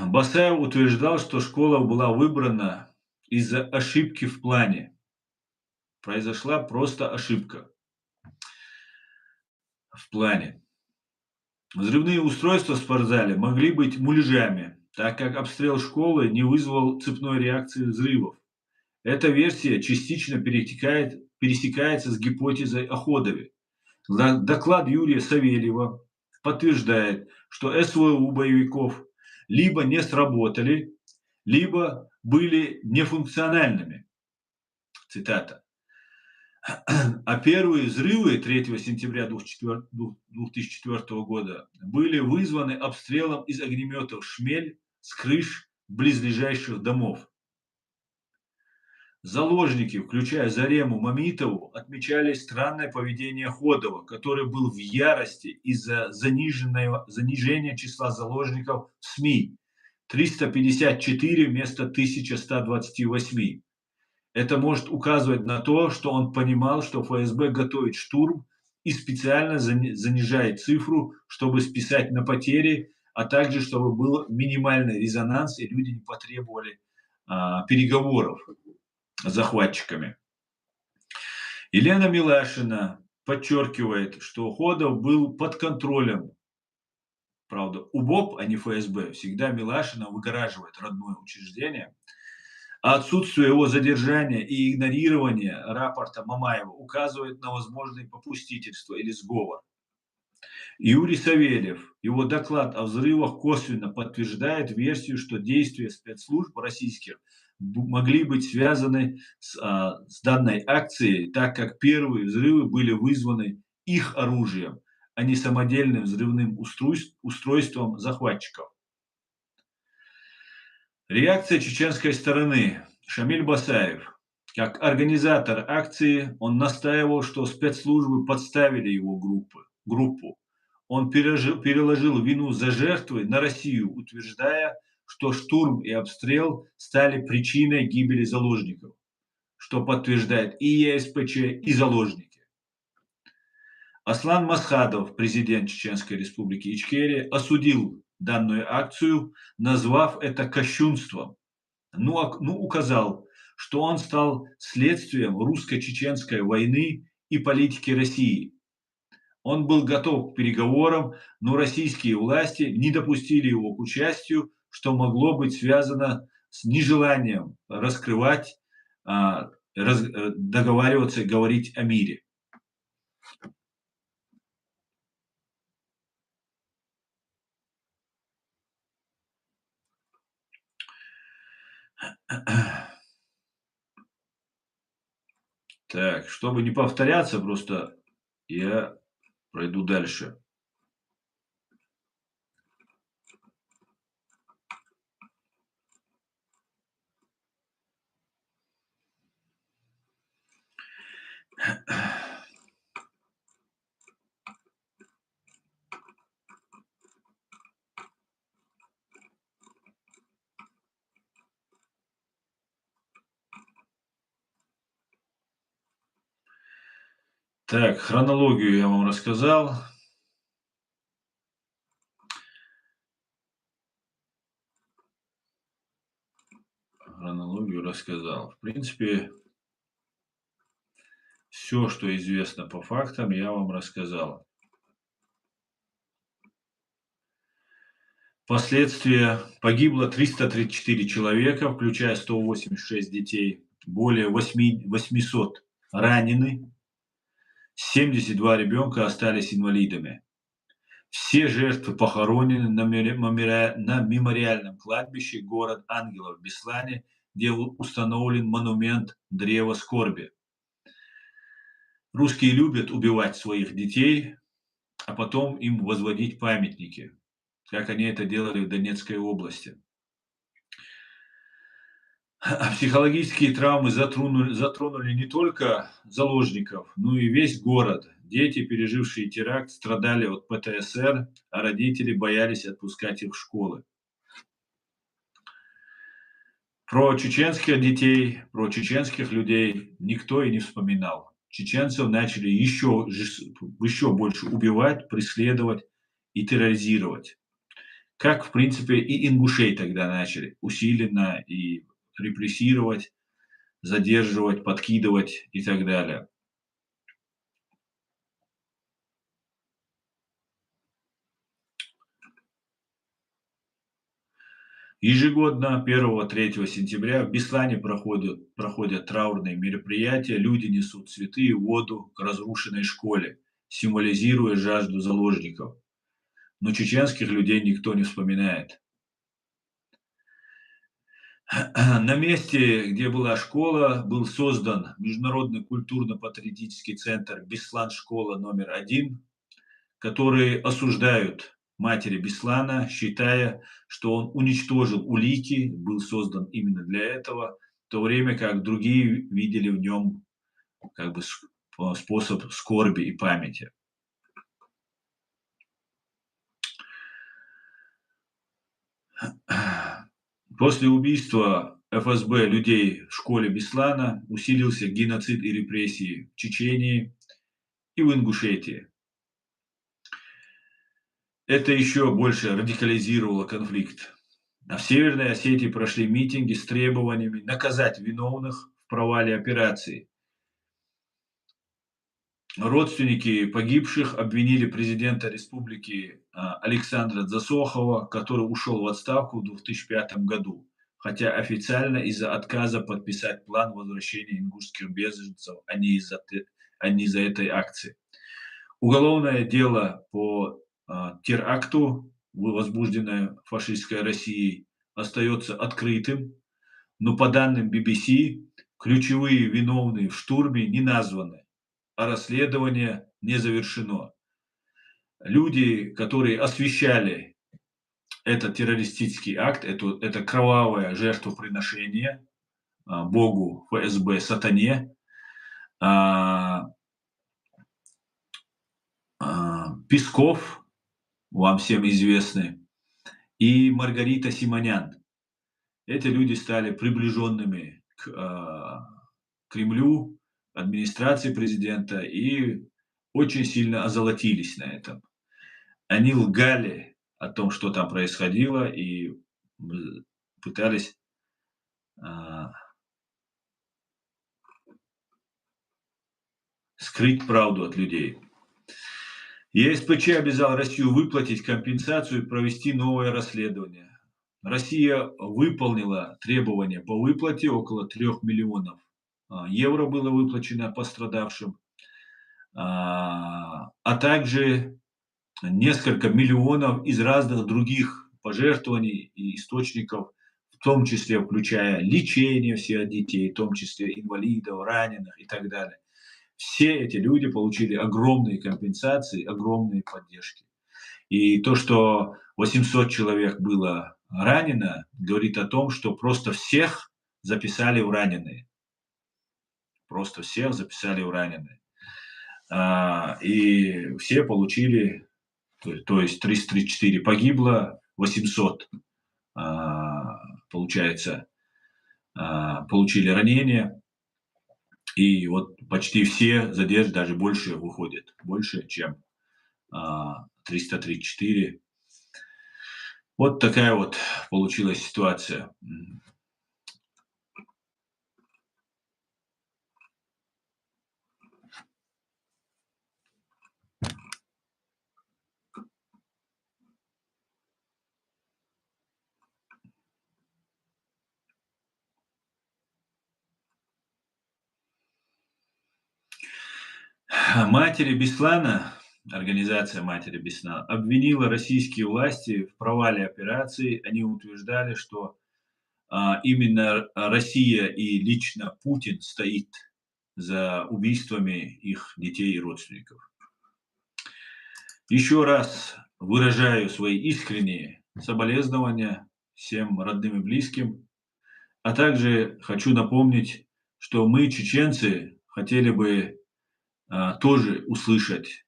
Басаев утверждал, что школа была выбрана из-за ошибки в плане. Произошла просто ошибка в плане. Взрывные устройства в спортзале могли быть муляжами, так как обстрел школы не вызвал цепной реакции взрывов. Эта версия частично пересекается с гипотезой о Ходове. Доклад Юрия Савельева подтверждает, что СВУ боевиков либо не сработали, либо были нефункциональными. Цитата. А первые взрывы 3 сентября 2004 года были вызваны обстрелом из огнеметов «Шмель» с крыш близлежащих домов. Заложники, включая Зарему Мамитову, отмечали странное поведение Ходова, который был в ярости из-за занижения числа заложников в СМИ – 354 вместо 1128. Это может указывать на то, что он понимал, что ФСБ готовит штурм и специально занижает цифру, чтобы списать на потери, а также чтобы был минимальный резонанс и люди не потребовали переговоров с захватчиками. Елена Милашина подчеркивает, что Ходов был под контролем. Правда, УБОП, а не ФСБ, всегда Милашина выгораживает родное учреждение. А отсутствие его задержания и игнорирование рапорта Мамаева указывает на возможное попустительство или сговор. Юрий Савельев, его доклад о взрывах косвенно подтверждает версию, что действия спецслужб российских могли быть связаны с данной акцией, так как первые взрывы были вызваны их оружием, а не самодельным взрывным устройством захватчиков. Реакция чеченской стороны. Шамиль Басаев. Как организатор акции, он настаивал, что спецслужбы подставили его группу. Он переложил вину за жертвы на Россию, утверждая, что штурм и обстрел стали причиной гибели заложников, что подтверждает и ЕСПЧ, и заложники. Аслан Масхадов, президент Чеченской республики Ичкерия, осудил данную акцию, назвав это кощунством, указал, что он стал следствием русско-чеченской войны и политики России. Он был готов к переговорам, но российские власти не допустили его к участию, что могло быть связано с нежеланием раскрывать, договариваться, говорить о мире. Так, чтобы не повторяться, просто я пройду дальше. Так, хронологию я вам рассказал. В принципе, все, что известно по фактам, я вам рассказал. Последствия: погибло 334 человека, включая 186 детей, более 800 ранены, 72 ребенка остались инвалидами. Все жертвы похоронены на мемориальном кладбище город Ангелов в Беслане, где установлен монумент Древо скорби. Русские любят убивать своих детей, а потом им возводить памятники, как они это делали в Донецкой области. Психологические травмы затронули не только заложников, но и весь город. Дети, пережившие теракт, страдали от ПТСР, а родители боялись отпускать их в школы. Про чеченских детей, про чеченских людей никто и не вспоминал. Чеченцев начали еще больше убивать, преследовать и терроризировать. Как, в принципе, и ингушей тогда начали усиленно и репрессировать, задерживать, подкидывать и так далее. Ежегодно 1-3 сентября в Беслане проходят траурные мероприятия, люди несут цветы и воду к разрушенной школе, символизируя жажду заложников. Но чеченских людей никто не вспоминает. На месте, где была школа, был создан Международный культурно-патриотический центр «Беслан-школа номер 1», которые осуждают матери Беслана, считая, что он уничтожил улики, был создан именно для этого, в то время как другие видели в нем как бы способ скорби и памяти. После убийства ФСБ людей в школе Беслана усилился геноцид и репрессии в Чечении и в Ингушетии. Это еще больше радикализировало конфликт. А в Северной Осетии прошли митинги с требованиями наказать виновных в провале операции. Родственники погибших обвинили президента республики Александра Дзасохова, который ушел в отставку в 2005 году, хотя официально из-за отказа подписать план возвращения ингушских беженцев, а не из-за этой акции. Уголовное дело по теракту, возбужденное фашистской Россией, остается открытым, но по данным BBC, ключевые виновные в штурме не названы, а расследование не завершено. Люди, которые освещали этот террористический акт, это кровавое жертвоприношение Богу, ФСБ, сатане, Песков, вам всем известны, и Маргарита Симонян. Эти люди стали приближенными к Кремлю, администрации президента и очень сильно озолотились на этом. Они лгали о том, что там происходило, и пытались скрыть правду от людей. ЕСПЧ обязал Россию выплатить компенсацию и провести новое расследование. Россия выполнила требования по выплате, около 3 миллионов евро было выплачено пострадавшим, а также несколько миллионов из разных других пожертвований и источников, в том числе включая лечение всех детей, в том числе инвалидов, раненых и так далее. Все эти люди получили огромные компенсации, огромные поддержки. И то, что 800 человек было ранено, говорит о том, что просто всех записали в раненые. Просто всех записали в раненые. И все получили, то есть 334 погибло, 800, получается, получили ранения. И вот почти все задержаны, даже больше выходит, больше, чем 334. Вот такая вот получилась ситуация. Матери Беслана, организация Матери Беслана, обвинила российские власти в провале операции. Они утверждали, что именно Россия и лично Путин стоит за убийствами их детей и родственников. Еще раз выражаю свои искренние соболезнования всем родным и близким, а также хочу напомнить, что мы, чеченцы, хотели бы тоже услышать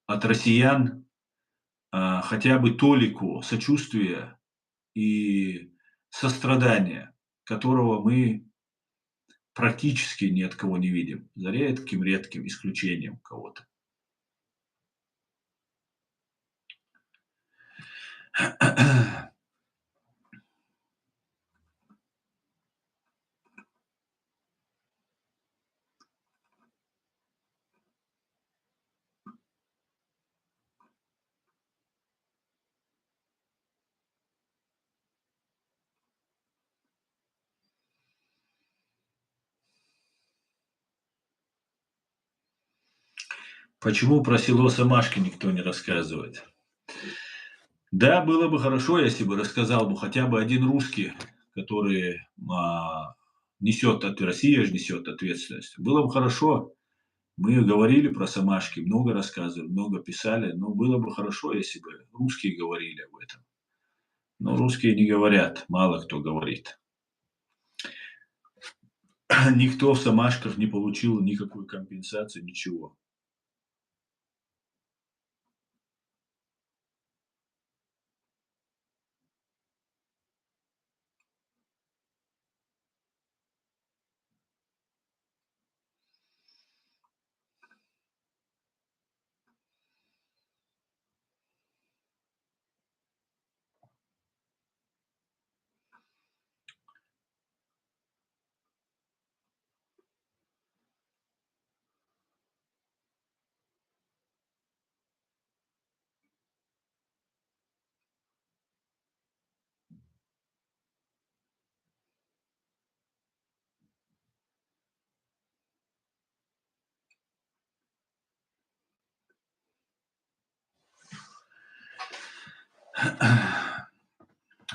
от россиян хотя бы толику сочувствия и сострадания, которого мы практически ни от кого не видим, за редким исключением кого-то. Почему про село Самашки никто не рассказывает? Да, было бы хорошо, если бы рассказал бы хотя бы один русский, который несет, Россия же несет ответственность. Было бы хорошо. Мы говорили про Самашки, много рассказывали, много писали, но было бы хорошо, если бы русские говорили об этом. Но русские не говорят, мало кто говорит. Никто в Самашках не получил никакой компенсации, ничего.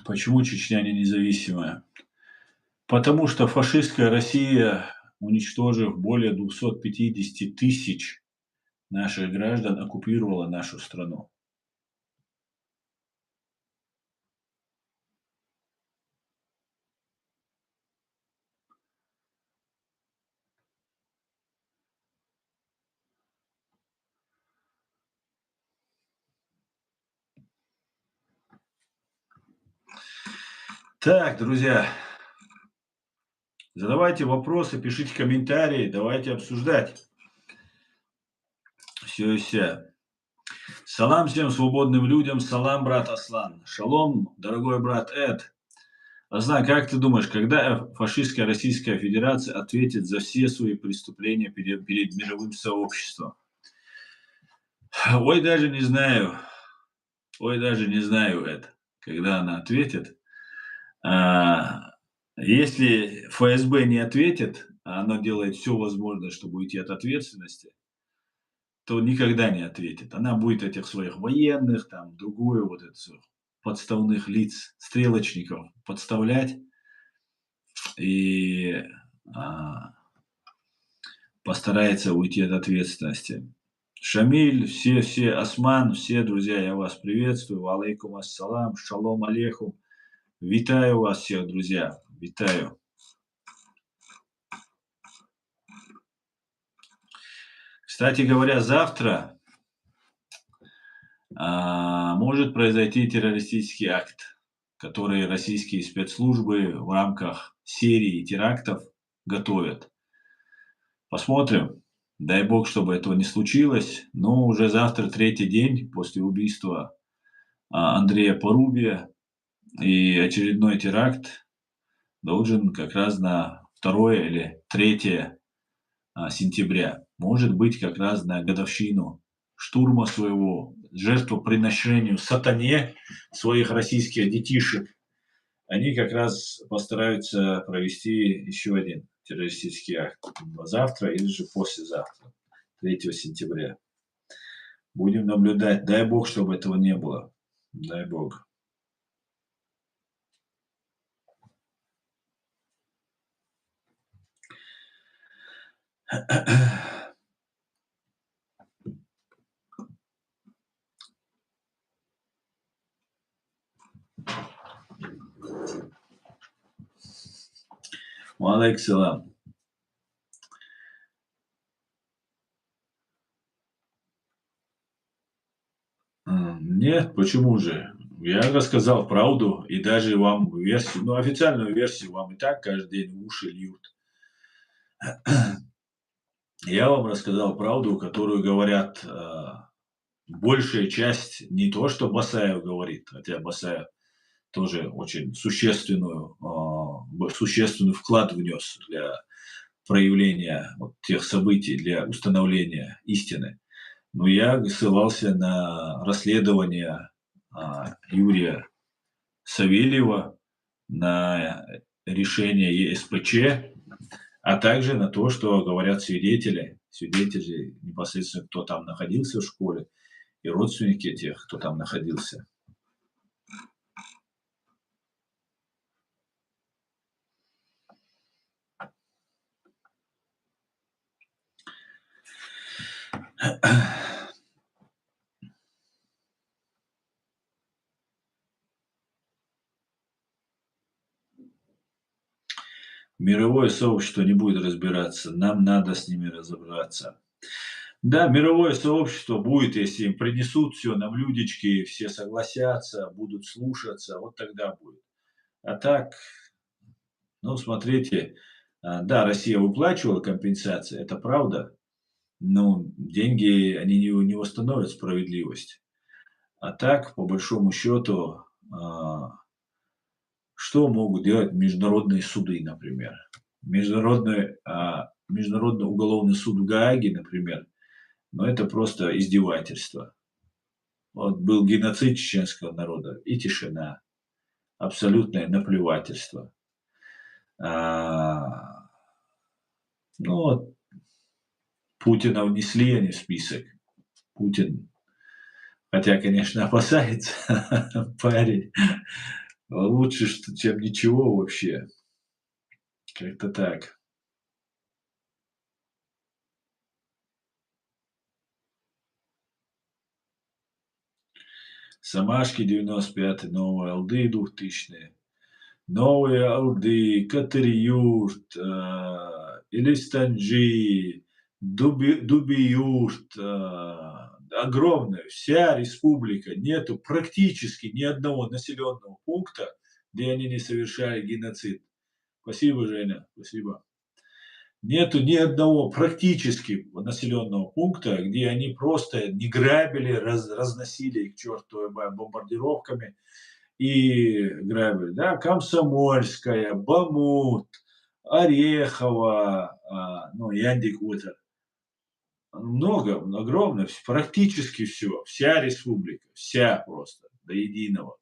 Почему Чечня не независимая? Потому что фашистская Россия, уничтожив более 250 000 наших граждан, оккупировала нашу страну. Так, друзья, задавайте вопросы, пишите комментарии, давайте обсуждать все и вся. Салам всем свободным людям, салам, брат Аслан. Шалом, дорогой брат Эд. Аслан, как ты думаешь, когда фашистская Российская Федерация ответит за все свои преступления перед мировым сообществом? Ой, даже не знаю. Ой, даже не знаю, Эд, когда она ответит. А, Если ФСБ не ответит, а оно делает все возможное, чтобы уйти от ответственности, то никогда не ответит. Она будет этих своих военных, там, другую вот этих подставных лиц, стрелочников подставлять и а, постарается уйти от ответственности. Шамиль, все, Осман, все, друзья, я вас приветствую. Алейкум ассалам, шалом алейхум. Витаю вас всех, друзья. Витаю. Кстати говоря, завтра может произойти террористический акт, который российские спецслужбы в рамках серии терактов готовят. Посмотрим. Дай бог, чтобы этого не случилось. Но уже завтра третий день после убийства Андрея Порубия. И очередной теракт должен как раз на 2 или 3 сентября. Может быть, как раз на годовщину штурма своего, жертвоприношению сатане своих российских детишек. Они как раз постараются провести еще один террористический акт завтра или же послезавтра, 3 сентября. Будем наблюдать. Дай бог, чтобы этого не было. Дай бог. Алейкум салам. Нет, почему же? Я рассказал правду и даже вам версию, ну, официальную версию вам и так каждый день в уши льют. Я вам рассказал правду, которую говорят большая часть, не то, что Басаев говорит, хотя Басаев тоже очень существенный вклад внес для проявления вот тех событий, для установления истины. Но я ссылался на расследование Юрия Савельева, на решение ЕСПЧ А также на то, что говорят свидетели. Свидетели непосредственно, кто там находился в школе, и родственники тех, кто там находился. Мировое сообщество не будет разбираться, нам надо с ними разобраться. Да, мировое сообщество будет, если им принесут все на блюдечке, все согласятся, будут слушаться, вот тогда будет. А так, ну, смотрите, да, Россия выплачивала компенсации, это правда, но деньги, они не восстановят справедливость. А так, по большому счету, а, что могут делать международные суды, например? Международный уголовный суд в Гааге, например, но это просто издевательство. Вот был геноцид чеченского народа и тишина, абсолютное наплевательство. А, ну вот Путина внесли они в список. Путин, хотя, конечно, опасается парень, лучше, чем ничего вообще. Как-то так. Самашки 95-й, Новые Алды 2000-е. Новые Алды, Катыр-Юрт, Элистанджи, Дуби-Юрт, огромная, вся республика, нету практически ни одного населенного пункта, где они не совершали геноцид. Спасибо, Женя, спасибо. Нету ни одного практически населенного пункта, где они просто не грабили, разносили их к чертовой бомбардировками и грабили. Да? Комсомольская, Бамут, Орехово, ну, Яндик Утер. Много, огромно, практически все, вся республика, вся просто, до единого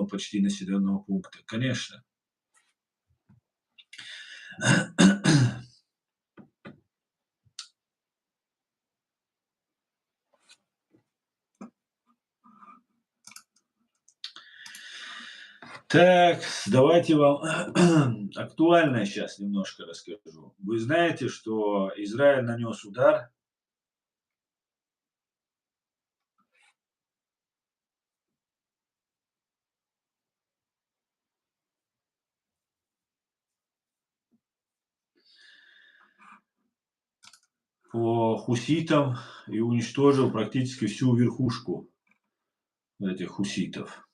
почти населенного пункта, конечно. Так, давайте вам актуальное сейчас немножко расскажу. Вы знаете, что Израиль нанес удар по хуситам и уничтожил практически всю верхушку этих хуситов.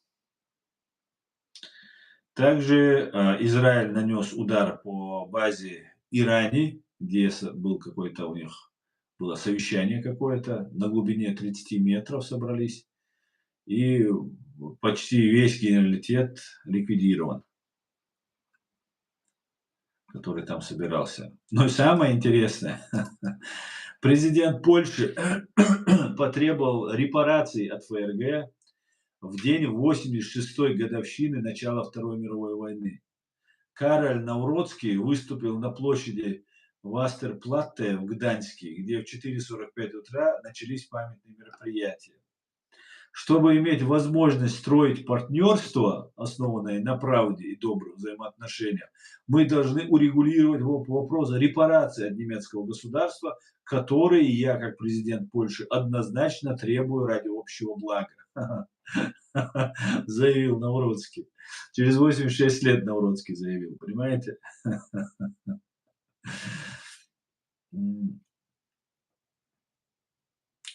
Также Израиль нанес удар по базе Иране, где был какой-то у них было совещание какое-то, на глубине 30 метров собрались, и почти весь генералитет ликвидирован, который там собирался. Но и самое интересное, президент Польши потребовал репараций от ФРГ в день 86-й годовщины начала Второй мировой войны. Кароль Навроцкий выступил на площади Вастерплатте в Гданьске, где в 4:45 утра начались памятные мероприятия. Чтобы иметь возможность строить партнерство, основанное на правде и добрых взаимоотношениях, мы должны урегулировать вопрос репарации от немецкого государства, которые я, как президент Польши, однозначно требую ради общего блага. Заявил Навроцкий. Через 86 лет Навроцкий заявил, понимаете?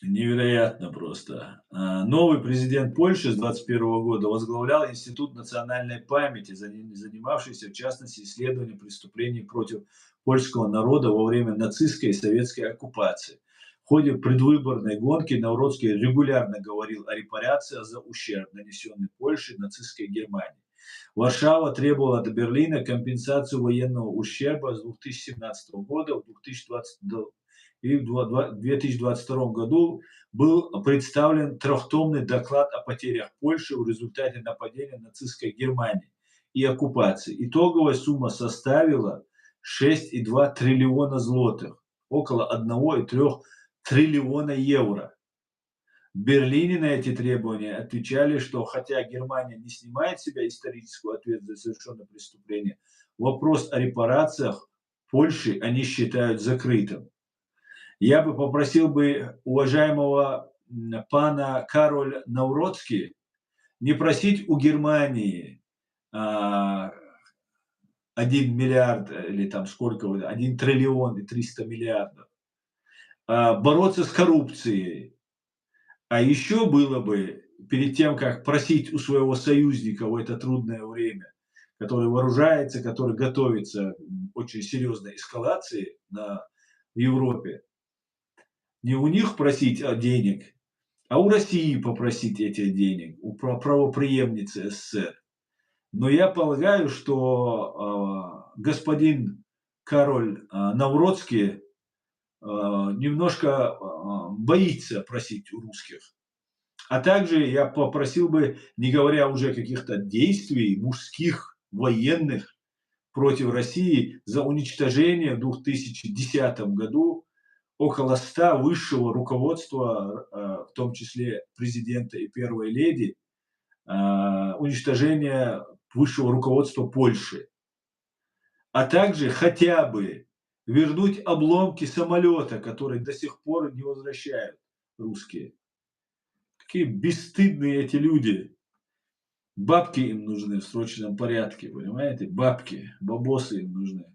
Невероятно просто. Новый президент Польши с 21 года возглавлял Институт национальной памяти, занимавшийся, в частности, исследованием преступлений против польского народа во время нацистской и советской оккупации. В ходе предвыборной гонки Навроцкий регулярно говорил о репарации за ущерб, нанесенный Польше нацистской Германии. Варшава требовала от Берлина компенсацию военного ущерба с 2017 года в 2020 и в 2022 году был представлен трехтомный доклад о потерях Польши в результате нападения нацистской Германии и оккупации. Итоговая сумма составила 6,2 триллиона злотых, около 1,3 триллиона евро. В Берлине на эти требования отвечали, что хотя Германия не снимает с себя историческую ответственность за совершенное преступление, вопрос о репарациях Польши они считают закрытым. Я бы попросил бы уважаемого пана Кароль Навроцки не просить у Германии 1 миллиард или там сколько, 1 триллион и 300 миллиардов, бороться с коррупцией. А еще было бы, перед тем, как просить у своего союзника в это трудное время, который вооружается, который готовится к очень серьезной эскалации в Европе, не у них просить денег, а у России попросить этих денег, у правопреемницы СССР. Но я полагаю, что господин Кароль Навроцкий немножко боится просить у русских. А также я попросил бы, не говоря уже о каких-то действий мужских, военных против России, за уничтожение в 2010 году около 100 высшего руководства, в том числе президента и первой леди, уничтожение высшего руководства Польши. А также хотя бы вернуть обломки самолета, которые до сих пор не возвращают русские. Какие бесстыдные эти люди. Бабки им нужны в срочном порядке, понимаете? Бабки, бабосы им нужны.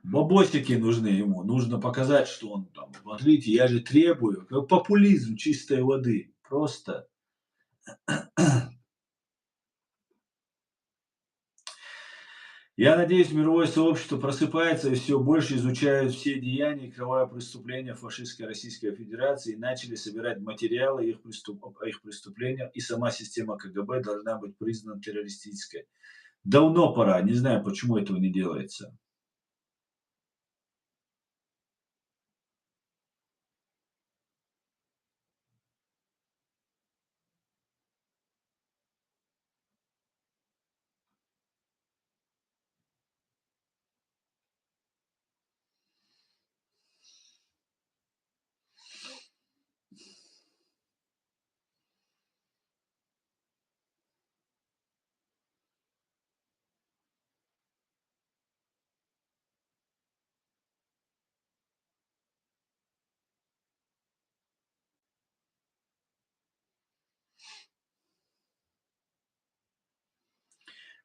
Бабосики нужны ему. Нужно показать, что он там, смотрите, я же требую. Популизм чистой воды. Просто. Я надеюсь, мировое сообщество просыпается и все больше изучают все деяния и кровавые преступления фашистской Российской Федерации и начали собирать материалы о их преступлениях, и сама система КГБ должна быть признана террористической. Давно пора, не знаю, почему этого не делается.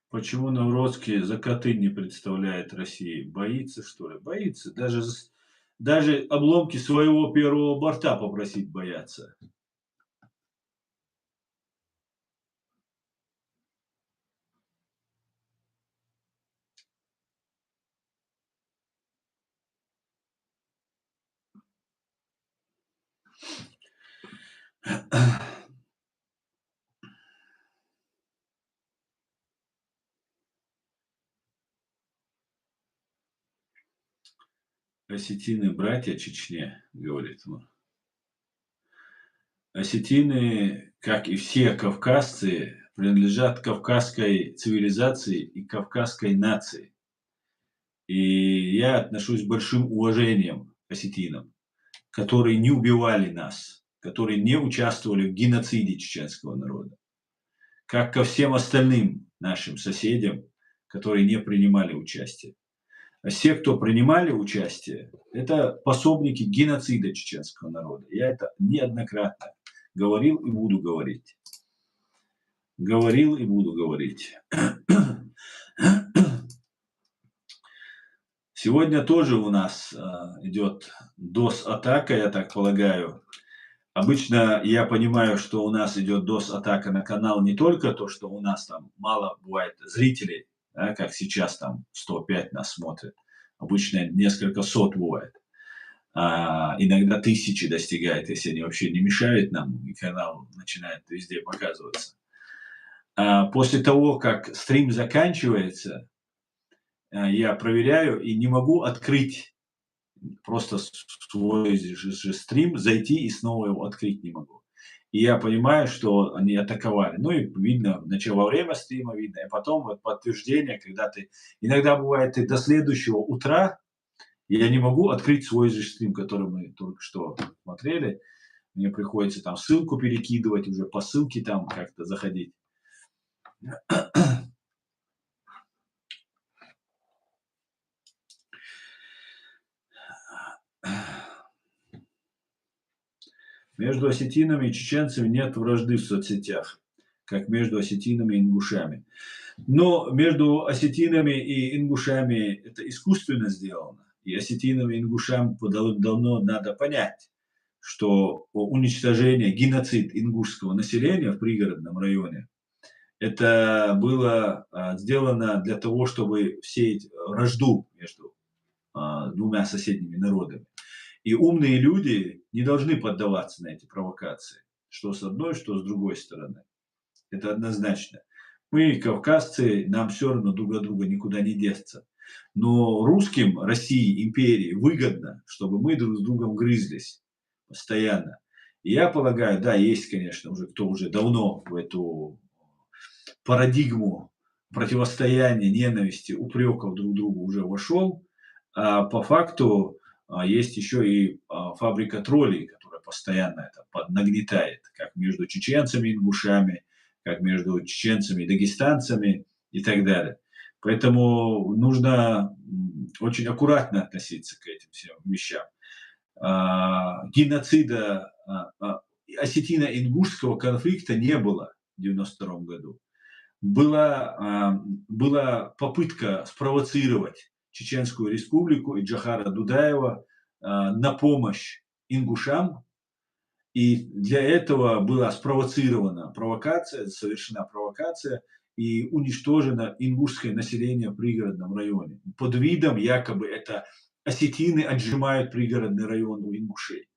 Почему Навроцкий закаты не представляет России? Боится, что ли? Боится. Даже обломки своего первого борта попросить боятся. Осетины братья Чечне, говорит он. Осетины, как и все кавказцы, принадлежат кавказской цивилизации и кавказской нации. И я отношусь с большим уважением к осетинам, которые не убивали нас, которые не участвовали в геноциде чеченского народа, как ко всем остальным нашим соседям, которые не принимали участие. А все, кто принимали участие, это пособники геноцида чеченского народа. Я это неоднократно говорил и буду говорить. Говорил и буду говорить. Сегодня тоже у нас идет DOS-атака, я так полагаю. Обычно я понимаю, что у нас идет DOS-атака на канал не только то, что у нас там мало бывает зрителей, да, как сейчас там 105 нас смотрят. Обычно несколько сот бывает. Иногда тысячи достигает, если они вообще не мешают нам, и канал начинает везде показываться. После того, как стрим заканчивается, я проверяю и не могу открыть просто свой же стрим, зайти и снова его открыть не могу. И я понимаю, что они атаковали. Ну и видно, начало во время стрима видно, и потом вот подтверждение, когда ты иногда бывает, ты до следующего утра, я не могу открыть свой же стрим, который мы только что смотрели. Мне приходится там ссылку перекидывать, уже по ссылке там как-то заходить. Между осетинами и чеченцами нет вражды в соцсетях, как между осетинами и ингушами. Но между осетинами и ингушами это искусственно сделано. И осетинам и ингушам давно надо понять, что уничтожение, геноцид ингушского населения в пригородном районе, это было сделано для того, чтобы сеять вражду между двумя соседними народами. И умные люди не должны поддаваться на эти провокации, что с одной, что с другой стороны. Это однозначно. Мы, кавказцы, нам все равно друг от друга никуда не деться. Но русским, России, империи выгодно, чтобы мы друг с другом грызлись постоянно. И я полагаю, да, есть, конечно, уже кто уже давно в эту парадигму противостояния, ненависти, упреков друг другу уже вошел. А по факту есть еще и фабрика троллей, которая постоянно это нагнетает, как между чеченцами и ингушами, как между чеченцами и дагестанцами и так далее. Поэтому нужно очень аккуратно относиться к этим всем вещам. Геноцида осетино-ингушского конфликта не было в 1992 году. Была попытка спровоцировать Чеченскую республику и Джохара Дудаева на помощь ингушам. И для этого была спровоцирована провокация, совершена провокация и уничтожено ингушское население в пригородном районе. Под видом якобы это осетины отжимают пригородный район у ингушей.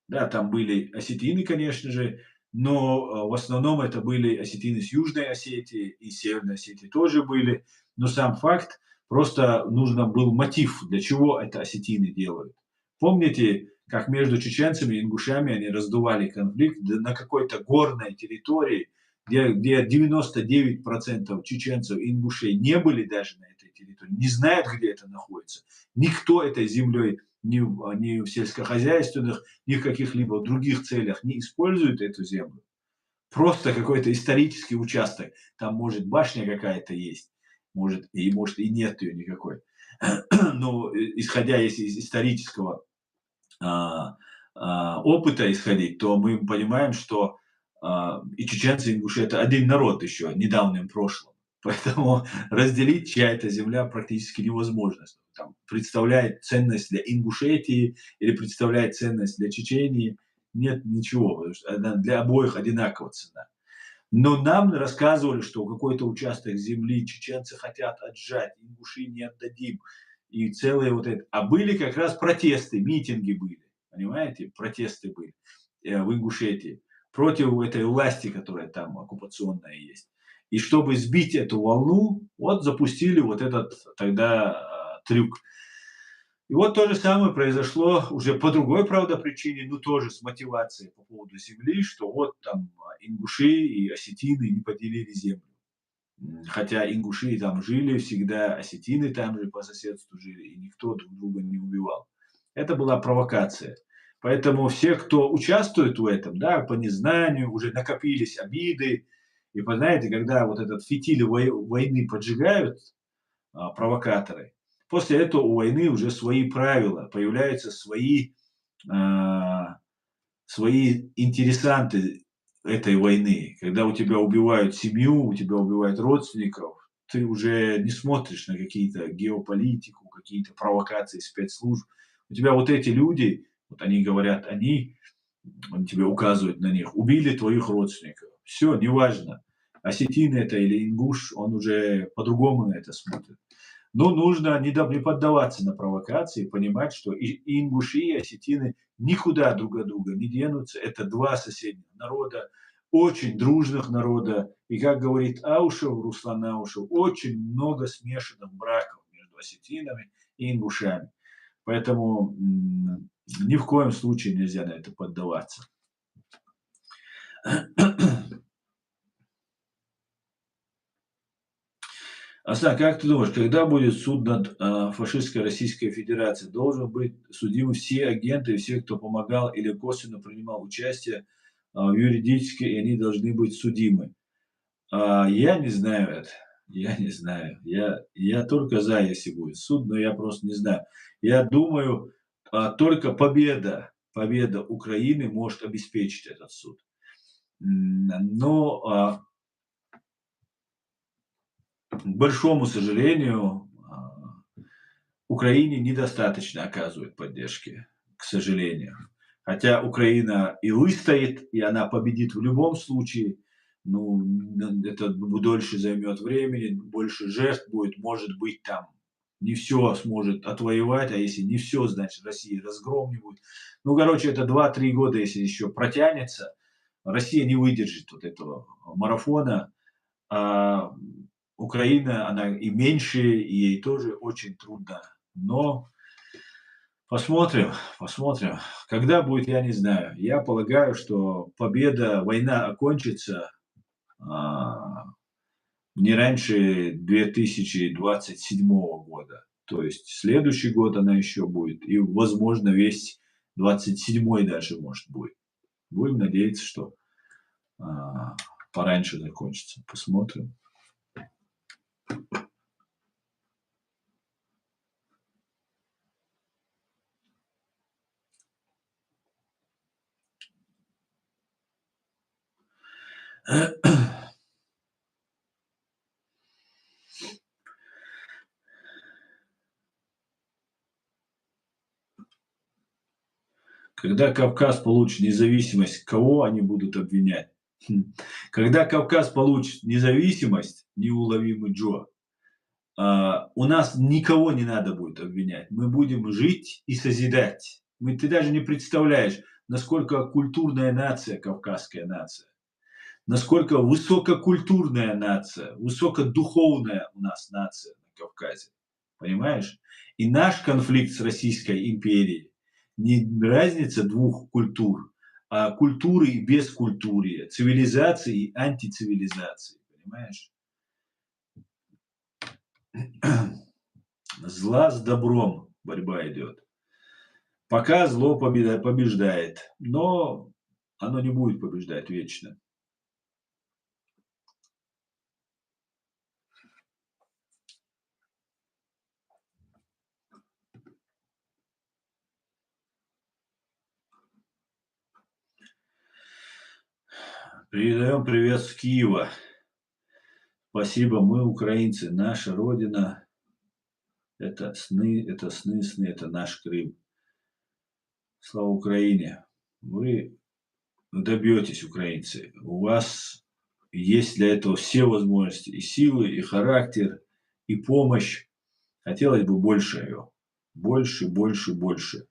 Да, там были осетины, конечно же, но в основном это были осетины с Южной Осетии, и Северной Осетии тоже были. Но сам факт, просто нужно был мотив, для чего это осетины делают. Помните, как между чеченцами и ингушами они раздували конфликт на какой-то горной территории, где 99% чеченцев и ингушей не были даже на этой территории, не знают, где это находится. Никто этой землей ни в сельскохозяйственных, ни в каких-либо других целях не использует эту землю. Просто какой-то исторический участок. Там может башня какая-то есть, может и нет ее никакой. Но исходя из исторического опыта исходить, то мы понимаем, что и чеченцы, и ингуши — это один народ еще недавним прошлым. Поэтому разделить, чья это земля, практически невозможно. Там, представляет ценность для Ингушетии или представляет ценность для Чечении. Нет ничего, потому что она для обоих одинаково цена. Но нам рассказывали, что какой-то участок земли чеченцы хотят отжать, ингуши не отдадим. И целые вот это. А были как раз протесты, митинги были. Понимаете? Протесты были в Ингушетии против этой власти, которая там оккупационная есть. И чтобы сбить эту волну, вот запустили вот этот тогда трюк. И вот то же самое произошло уже по другой, правда, причине, но тоже с мотивацией по поводу земли, что вот там ингуши и осетины не поделили землю. Хотя ингуши там жили всегда, осетины там же по соседству жили, и никто друг друга не убивал. Это была провокация. Поэтому все, кто участвует в этом, да, по незнанию, уже накопились обиды. И, вы знаете, когда вот этот фитиль войны поджигают, провокаторы, после этого у войны уже свои правила, появляются а, свои интересанты этой войны. Когда у тебя убивают семью, у тебя убивают родственников, ты уже не смотришь на какие-то геополитику, какие-то провокации спецслужб. У тебя вот эти люди, вот они говорят, они тебе указывают на них, убили твоих родственников. Все, неважно, осетин это или ингуш, он уже по-другому на это смотрит. Но нужно не поддаваться на провокации, понимать, что и ингуши, и осетины никуда друг от друга не денутся. Это два соседних народа, очень дружных народа. И, как говорит Руслан Аушев, очень много смешанных браков между осетинами и ингушами. Поэтому ни в коем случае нельзя на это поддаваться. Асан, как ты думаешь, когда будет суд над фашистской Российской Федерацией? Должен быть судимы все агенты, все, кто помогал или косвенно принимал участие в юридически, и они должны быть судимы. Я не знаю это. Я не знаю. Я только за, если будет суд, но я просто не знаю. Я думаю, только победа Украины может обеспечить этот суд. Но, к большому сожалению, Украине недостаточно оказывают поддержки, к сожалению. Хотя Украина и выстоит, и она победит в любом случае. Ну, это дольше займет времени, больше жертв будет, может быть, там не все сможет отвоевать, а если не все, значит, Россия разгром не будет. Ну, короче, это 2-3 года, если еще протянется, Россия не выдержит вот этого марафона. А Украина, она и меньше, и ей тоже очень трудно. Но посмотрим, посмотрим. Когда будет, я не знаю. Я полагаю, что война окончится не раньше 2027 года. То есть следующий год она еще будет. И, возможно, весь 27-й даже, может, будет. Будем надеяться, что пораньше закончится. Посмотрим. Когда Кавказ получит независимость, кого они будут обвинять? Когда Кавказ получит независимость, неуловимый Джо, у нас никого не надо будет обвинять. Мы будем жить и созидать. Ты даже не представляешь, насколько культурная нация, кавказская нация, насколько высококультурная нация, высокодуховная у нас нация на Кавказе. Понимаешь? И наш конфликт с Российской империей не разница двух культур, а культуры и бескультурья, цивилизации и антицивилизации. Понимаешь? Зла с добром борьба идет. Пока зло побеждает, но оно не будет побеждать вечно. Передаем привет с Киева. Спасибо, мы украинцы, наша родина. Это сны, это наш Крым. Слава Украине! Вы добьетесь, украинцы. У вас есть для этого все возможности, и силы, и характер, и помощь. Хотелось бы больше ее. Больше, больше, больше.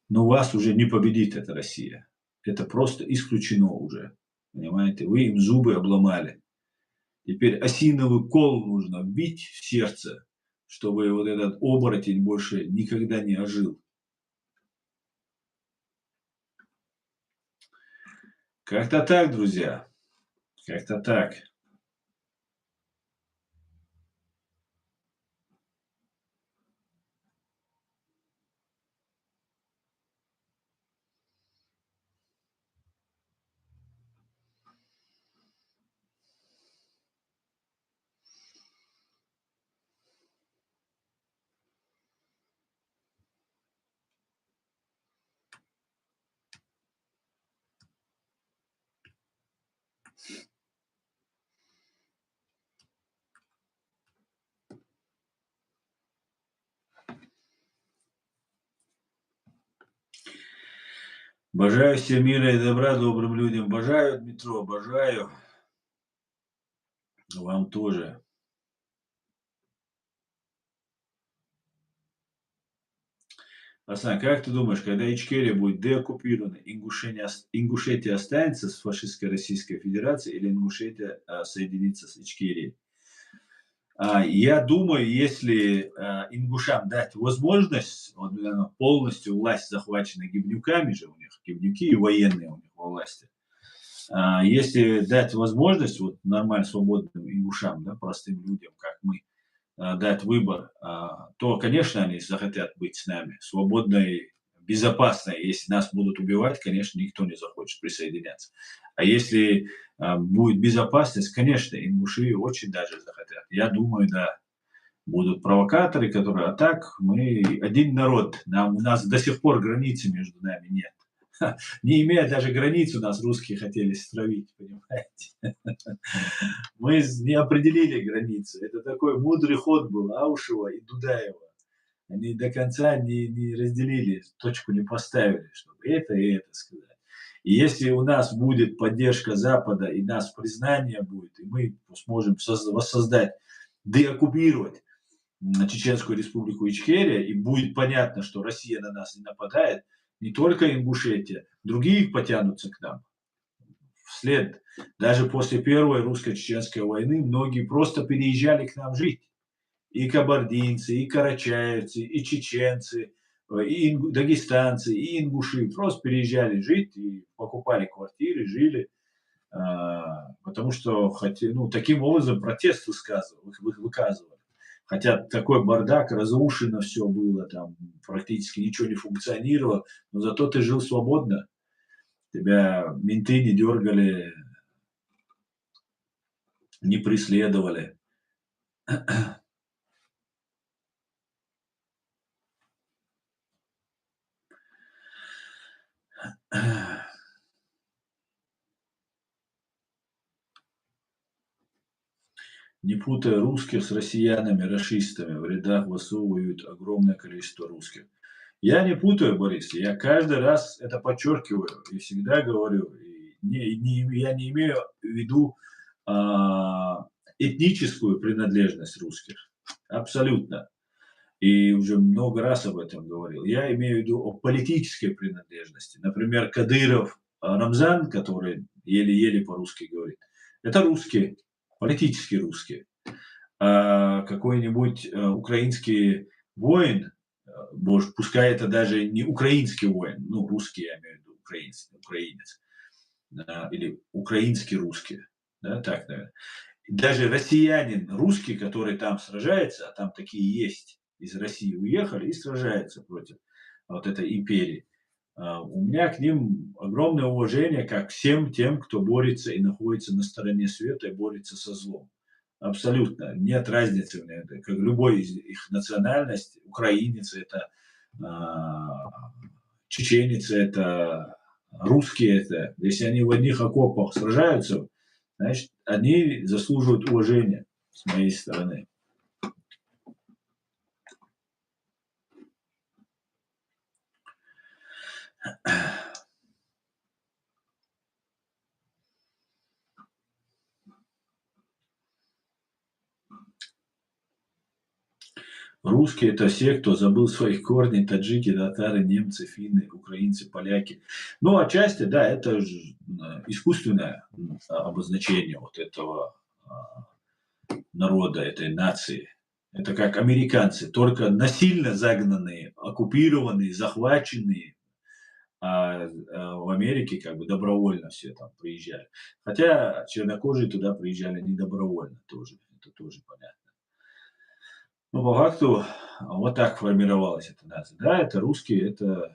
Но вас уже не победит эта Россия. Это просто исключено уже. Понимаете? Вы им зубы обломали. Теперь осиновый кол нужно вбить в сердце, чтобы вот этот оборотень больше никогда не ожил. Как-то так, друзья. Как-то так. Бажаю всем мира и добра, добрым людям. Бажаю, Дмитро, бажаю. Вам тоже. Асан, как ты думаешь, когда Ичкерия будет деоккупирована, Ингушетия останется с фашистской Российской Федерацией или Ингушетия соединится с Ичкерией? Я думаю, если ингушам дать возможность, вот, полностью власть захвачена гибнюками же у них, гибнюки и военные у них во власти, Если дать возможность вот нормально свободным ингушам, да, простым людям, как мы, дать выбор, то, конечно, они захотят быть с нами свободной, безопасной. Если нас будут убивать, конечно, никто не захочет присоединяться. А если будет безопасность, конечно, ингуши очень даже захотят. Я думаю, да, будут провокаторы, которые... А так мы один народ. У нас до сих пор границы между нами нет. Не имея даже границ, у нас русские хотели стравить, понимаете? Мы не определили границы. Это такой мудрый ход был Аушева и Дудаева. Они до конца не разделили, точку не поставили, чтобы это и это сказать. И если у нас будет поддержка Запада, и нас признание будет, и мы сможем воссоздать, деоккупировать Чеченскую республику Ичкерия, и будет понятно, что Россия на нас не нападает, не только Ингушетия, другие потянутся к нам вслед. Даже после Первой русско-чеченской войны многие просто переезжали к нам жить. И кабардинцы, и карачаевцы, и чеченцы, и дагестанцы, и ингуши просто переезжали жить и покупали квартиры, жили, потому что таким образом протест выказывали. Хотя такой бардак, разрушено все было, там практически ничего не функционировало, но зато ты жил свободно, тебя менты не дергали, не преследовали. Не путая русских с россиянами, рашистами, в рядах высовывают огромное количество русских. Я не путаю, Борис, я каждый раз это подчеркиваю и всегда говорю. Я не имею в виду этническую принадлежность русских. Абсолютно. И уже много раз об этом говорил. Я имею в виду о политической принадлежности. Например, Кадыров Рамзан, который еле-еле по-русски говорит, это русские, политически русские. А какой-нибудь украинский воин, боже, пускай это даже не украинский воин, ну, русский, я имею в виду, украинец, или украинский русский, да, так, наверное. Даже россиянин русский, который там сражается, а там такие есть, из России уехали и сражаются против вот этой империи. У меня к ним огромное уважение, как к всем тем, кто борется и находится на стороне света и борется со злом. Абсолютно. Нет разницы. Как любой из их национальности, украинец это, чеченец это, русские это. Если они в одних окопах сражаются, значит, они заслуживают уважения с моей стороны. Русские — это все, кто забыл свои корни: таджики, татары, немцы, финны, украинцы, поляки. Ну, отчасти, да, это искусственное обозначение вот этого народа, этой нации. Это как американцы, только насильно загнанные, оккупированные, захваченные, в Америке как бы добровольно все там приезжали. Хотя чернокожие туда приезжали не добровольно тоже, это тоже понятно. Ну, по факту, вот так формировалась эта нация. Да, это русские, это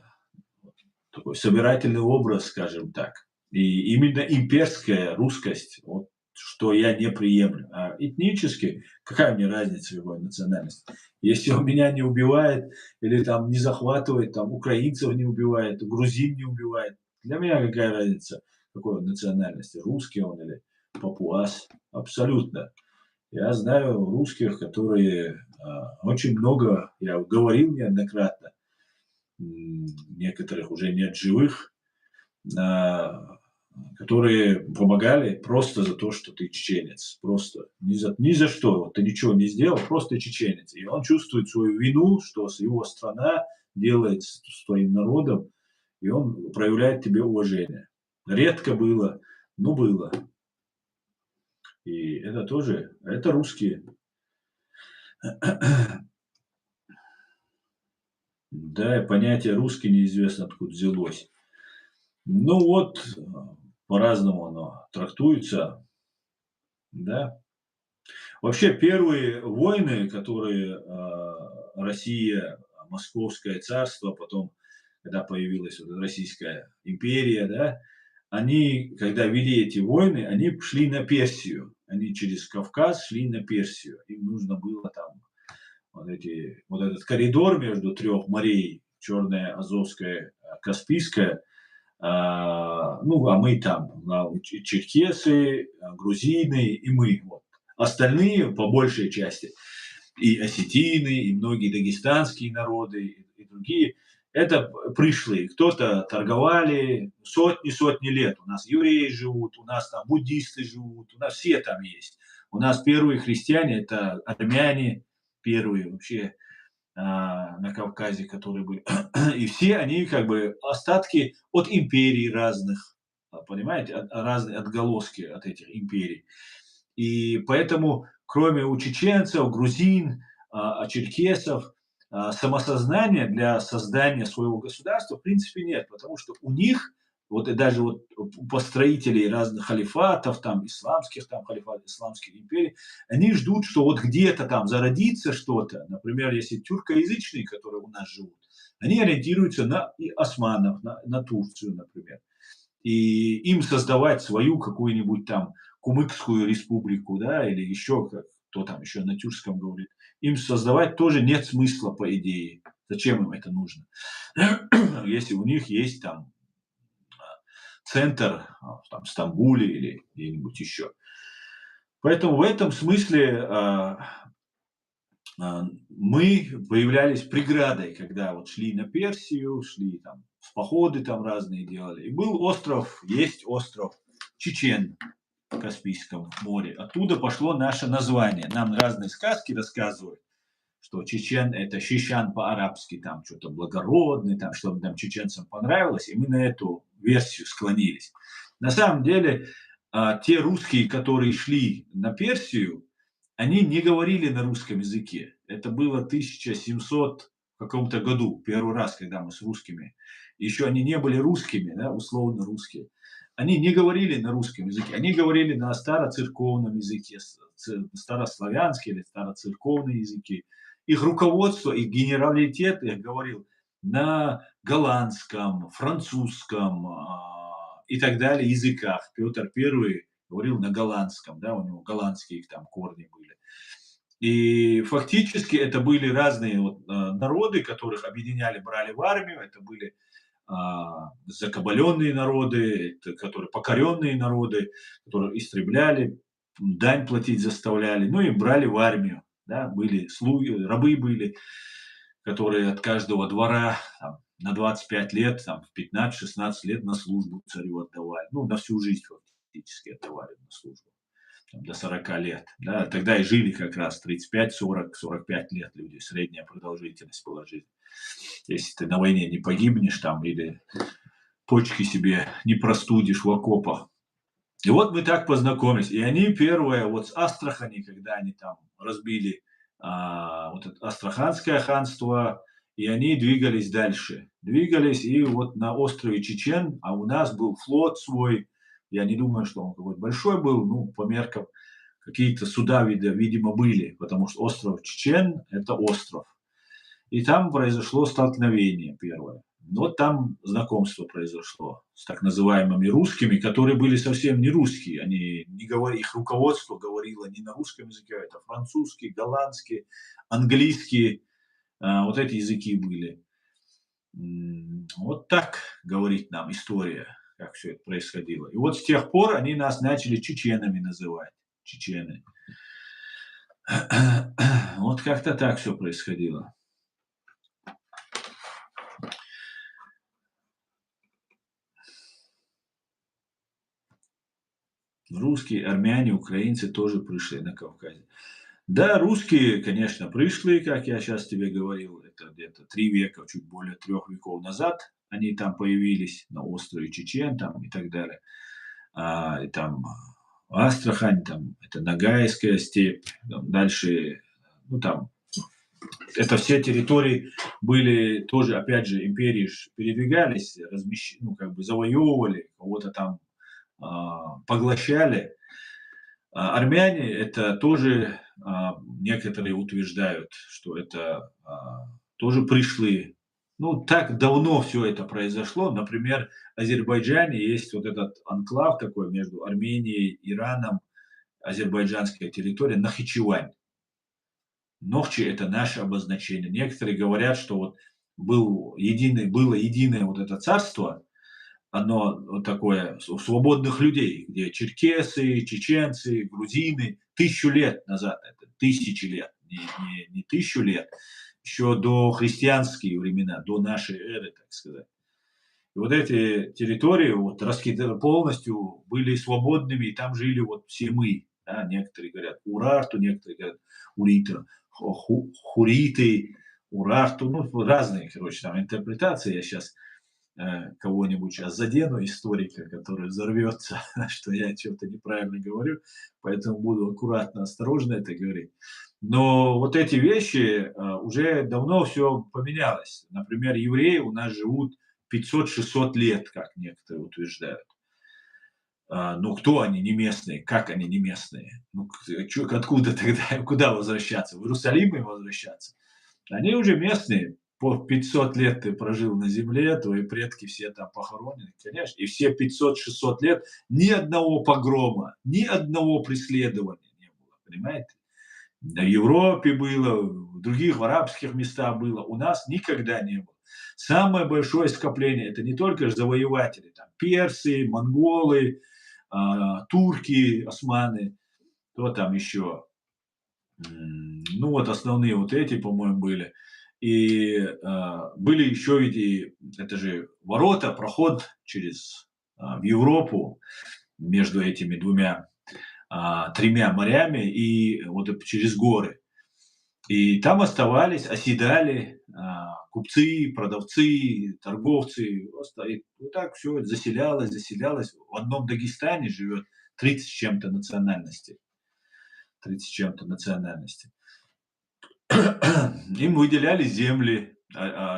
такой собирательный образ, скажем так. И именно имперская русскость, вот, что я не приемлю. А этнически, какая мне разница любой национальности? Если он меня не убивает или там не захватывает, там украинцев не убивает, грузин не убивает, для меня какая разница, какой он национальности, русский он или папуас? Абсолютно. Я знаю русских, которые очень много, я говорил неоднократно, некоторых уже нет живых, а, которые помогали просто за то, что ты чеченец. Просто ни за что. Вот ты ничего не сделал, просто чеченец. И он чувствует свою вину, что его страна делает с твоим народом, и он проявляет тебе уважение. Редко было, но было. И это тоже, это русские. Да, и понятие русский неизвестно откуда взялось. Ну вот, по-разному оно трактуется, да. Вообще первые войны, которые Россия, Московское царство, потом, когда появилась вот эта Российская империя, да, они, когда вели эти войны, они шли на Персию. Они через Кавказ шли на Персию. Им нужно было там вот этот коридор между трех морей, Черное, Азовское, Каспийское, ну, а мы там, черкесы, грузины и мы. Вот. Остальные, по большей части, и осетины, и многие дагестанские народы, и другие, это пришлые. Кто-то торговали сотни лет. У нас евреи живут, у нас там буддисты живут, у нас все там есть. У нас первые христиане – это армяне, первые вообще на Кавказе, которые были. И все они как бы остатки от империй разных, понимаете, разные отголоски от этих империй. И поэтому, кроме у чеченцев, грузин, черкесов, самосознания для создания своего государства в принципе нет, потому что у них, вот и даже вот у построителей разных халифатов, там, исламских там, халифатов, исламских империй, они ждут, что вот где-то там зародится что-то. Например, если тюркоязычные, которые у нас живут, они ориентируются на и османов, на Турцию, например. И им создавать свою какую-нибудь там Кумыкскую республику, да, или еще кто там еще на тюркском говорит, им создавать тоже нет смысла, по идее. Зачем им это нужно? Если у них есть там центр там, в Стамбуле или где-нибудь еще. Поэтому в этом смысле мы появлялись преградой, когда вот шли на Персию, шли там в походы там разные делали. И был остров, есть остров Чечен в Каспийском море. Оттуда пошло наше название. Нам разные сказки рассказывают, что чечен – это шишан по-арабски, там что-то благородный, там, чтобы нам чеченцам понравилось, и мы на эту версию склонились. На самом деле, те русские, которые шли на Персию, они не говорили на русском языке. Это было 1700 каком-то году, первый раз, когда мы с русскими. Еще они не были русскими, да, условно русские. Они не говорили на русском языке, они говорили на староцерковном языке, старославянский или староцерковный языки. Их руководство, их генералитет, я говорил, на голландском, французском и так далее языках. Петр I говорил на голландском, да, у него голландские там корни были. И фактически это были разные вот, народы, которых объединяли, брали в армию. Это были закабаленные народы, которые покоренные народы, которые истребляли, дань платить заставляли, ну и брали в армию. Да, были слуги, рабы были, которые от каждого двора там, на 25 лет, там, в 15-16 лет на службу царю отдавали. Ну, на всю жизнь фактически отдавали на службу. Там, до 40 лет. Да, тогда и жили как раз 35, 40, 45 лет люди. Средняя продолжительность была жизни. Если ты на войне не погибнешь там или почки себе не простудишь в окопах. И вот мы так познакомились. И они первое, вот с Астрахани, когда они там разбили вот это Астраханское ханство, и они двигались дальше. Двигались, и вот на острове Чечен, а у нас был флот свой, я не думаю, что он какой-то большой был, ну, по меркам какие-то суда, видимо, были, потому что остров Чечен – это остров. И там произошло столкновение первое. Вот там знакомство произошло с так называемыми русскими, которые были совсем не русские. Они не говорили, их руководство говорило не на русском языке, а это французский, голландский, английский. Вот эти языки были. Вот так говорит нам история, как все это происходило. И вот с тех пор они нас начали чеченами называть. Чечены. Вот как-то так все происходило. Русские, армяне, украинцы тоже пришли на Кавказе. Да, русские, конечно, пришли, как я сейчас тебе говорил, это где-то 3 века, чуть более 3 веков назад они там появились, на острове Чечен там и так далее. И там Астрахань, там это Ногайская степь, там дальше, ну там, это все территории были тоже, опять же, империи передвигались, ну как бы завоевывали, кого-то там поглощали. Армяне это тоже, некоторые утверждают, что это тоже пришли. Ну, так давно все это произошло. Например, в Азербайджане есть вот этот анклав такой между Арменией, Ираном, азербайджанская территория, Нахичевань. Нохчи — это наше обозначение. Некоторые говорят, что вот было единое вот это царство, оно вот такое свободных людей, где черкесы, чеченцы, грузины 1000 лет назад, это тысячи лет, не 1000 лет, еще до христианские времена, до нашей эры, так сказать. И вот эти территории вот полностью были свободными, и там жили вот все мы. Да, некоторые говорят Урарту, некоторые говорят Урита, Хуриты, Урарту, ну, разные, короче, там интерпретации. Я сейчас кого-нибудь сейчас задену, историка, который взорвется, что я что-то неправильно говорю, поэтому буду аккуратно, осторожно это говорить. Но вот эти вещи, уже давно все поменялось. Например, евреи у нас живут 500-600 лет, как некоторые утверждают. Ну, кто они не местные? Как они не местные? Ну, откуда тогда, куда возвращаться? В Иерусалим им возвращаться? Они уже местные. По 500 лет ты прожил на земле, твои предки все там похоронены, конечно. И все 500-600 лет ни одного погрома, ни одного преследования не было, понимаете? В Европе было, в других в арабских местах было, у нас никогда не было. Самое большое скопление — это не только завоеватели, там, персы, монголы, турки, османы, кто там еще, ну вот основные вот эти, по-моему, были. И были еще ведь и, это же ворота, проход через в Европу между этими тремя морями и вот через горы. И там оставались, оседали купцы, продавцы, торговцы. И вот так все заселялось, заселялось. В одном Дагестане живет 30 с чем-то национальностей. 30 с чем-то национальностей. Им выделяли земли,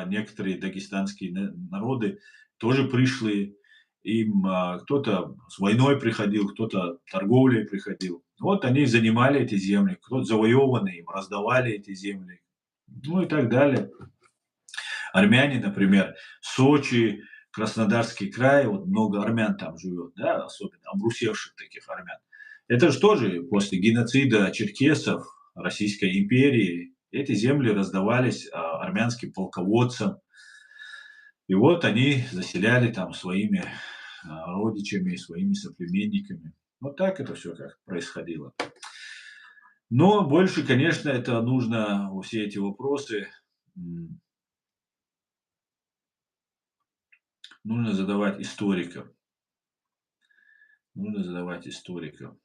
некоторые дагестанские народы тоже пришли. Им кто-то с войной приходил, кто-то торговлей приходил. Вот они занимали эти земли, кто-то завоеванные, им раздавали эти земли, ну и так далее. Армяне, например, Сочи, Краснодарский край, вот много армян там живет, да, особенно обрусевших таких армян. Это же тоже после геноцида черкесов Российской империи эти земли раздавались армянским полководцам. И вот они заселяли там своими родичами, своими соплеменниками. Вот так это все как происходило. Но больше, конечно, это нужно, все эти вопросы нужно задавать историкам. Нужно задавать историкам.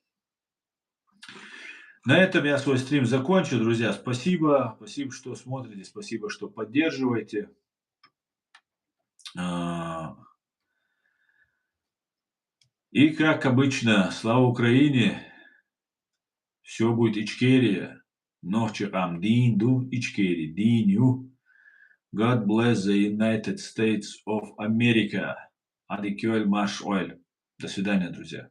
На этом я свой стрим закончу, друзья. Спасибо. Спасибо, что смотрите. Спасибо, что поддерживаете. И, как обычно, слава Украине. Все будет Ичкерия. Ночи Амдинду Ичкери Диню. God bless the United States of America. Адикёль Маш Ойль. До свидания, друзья.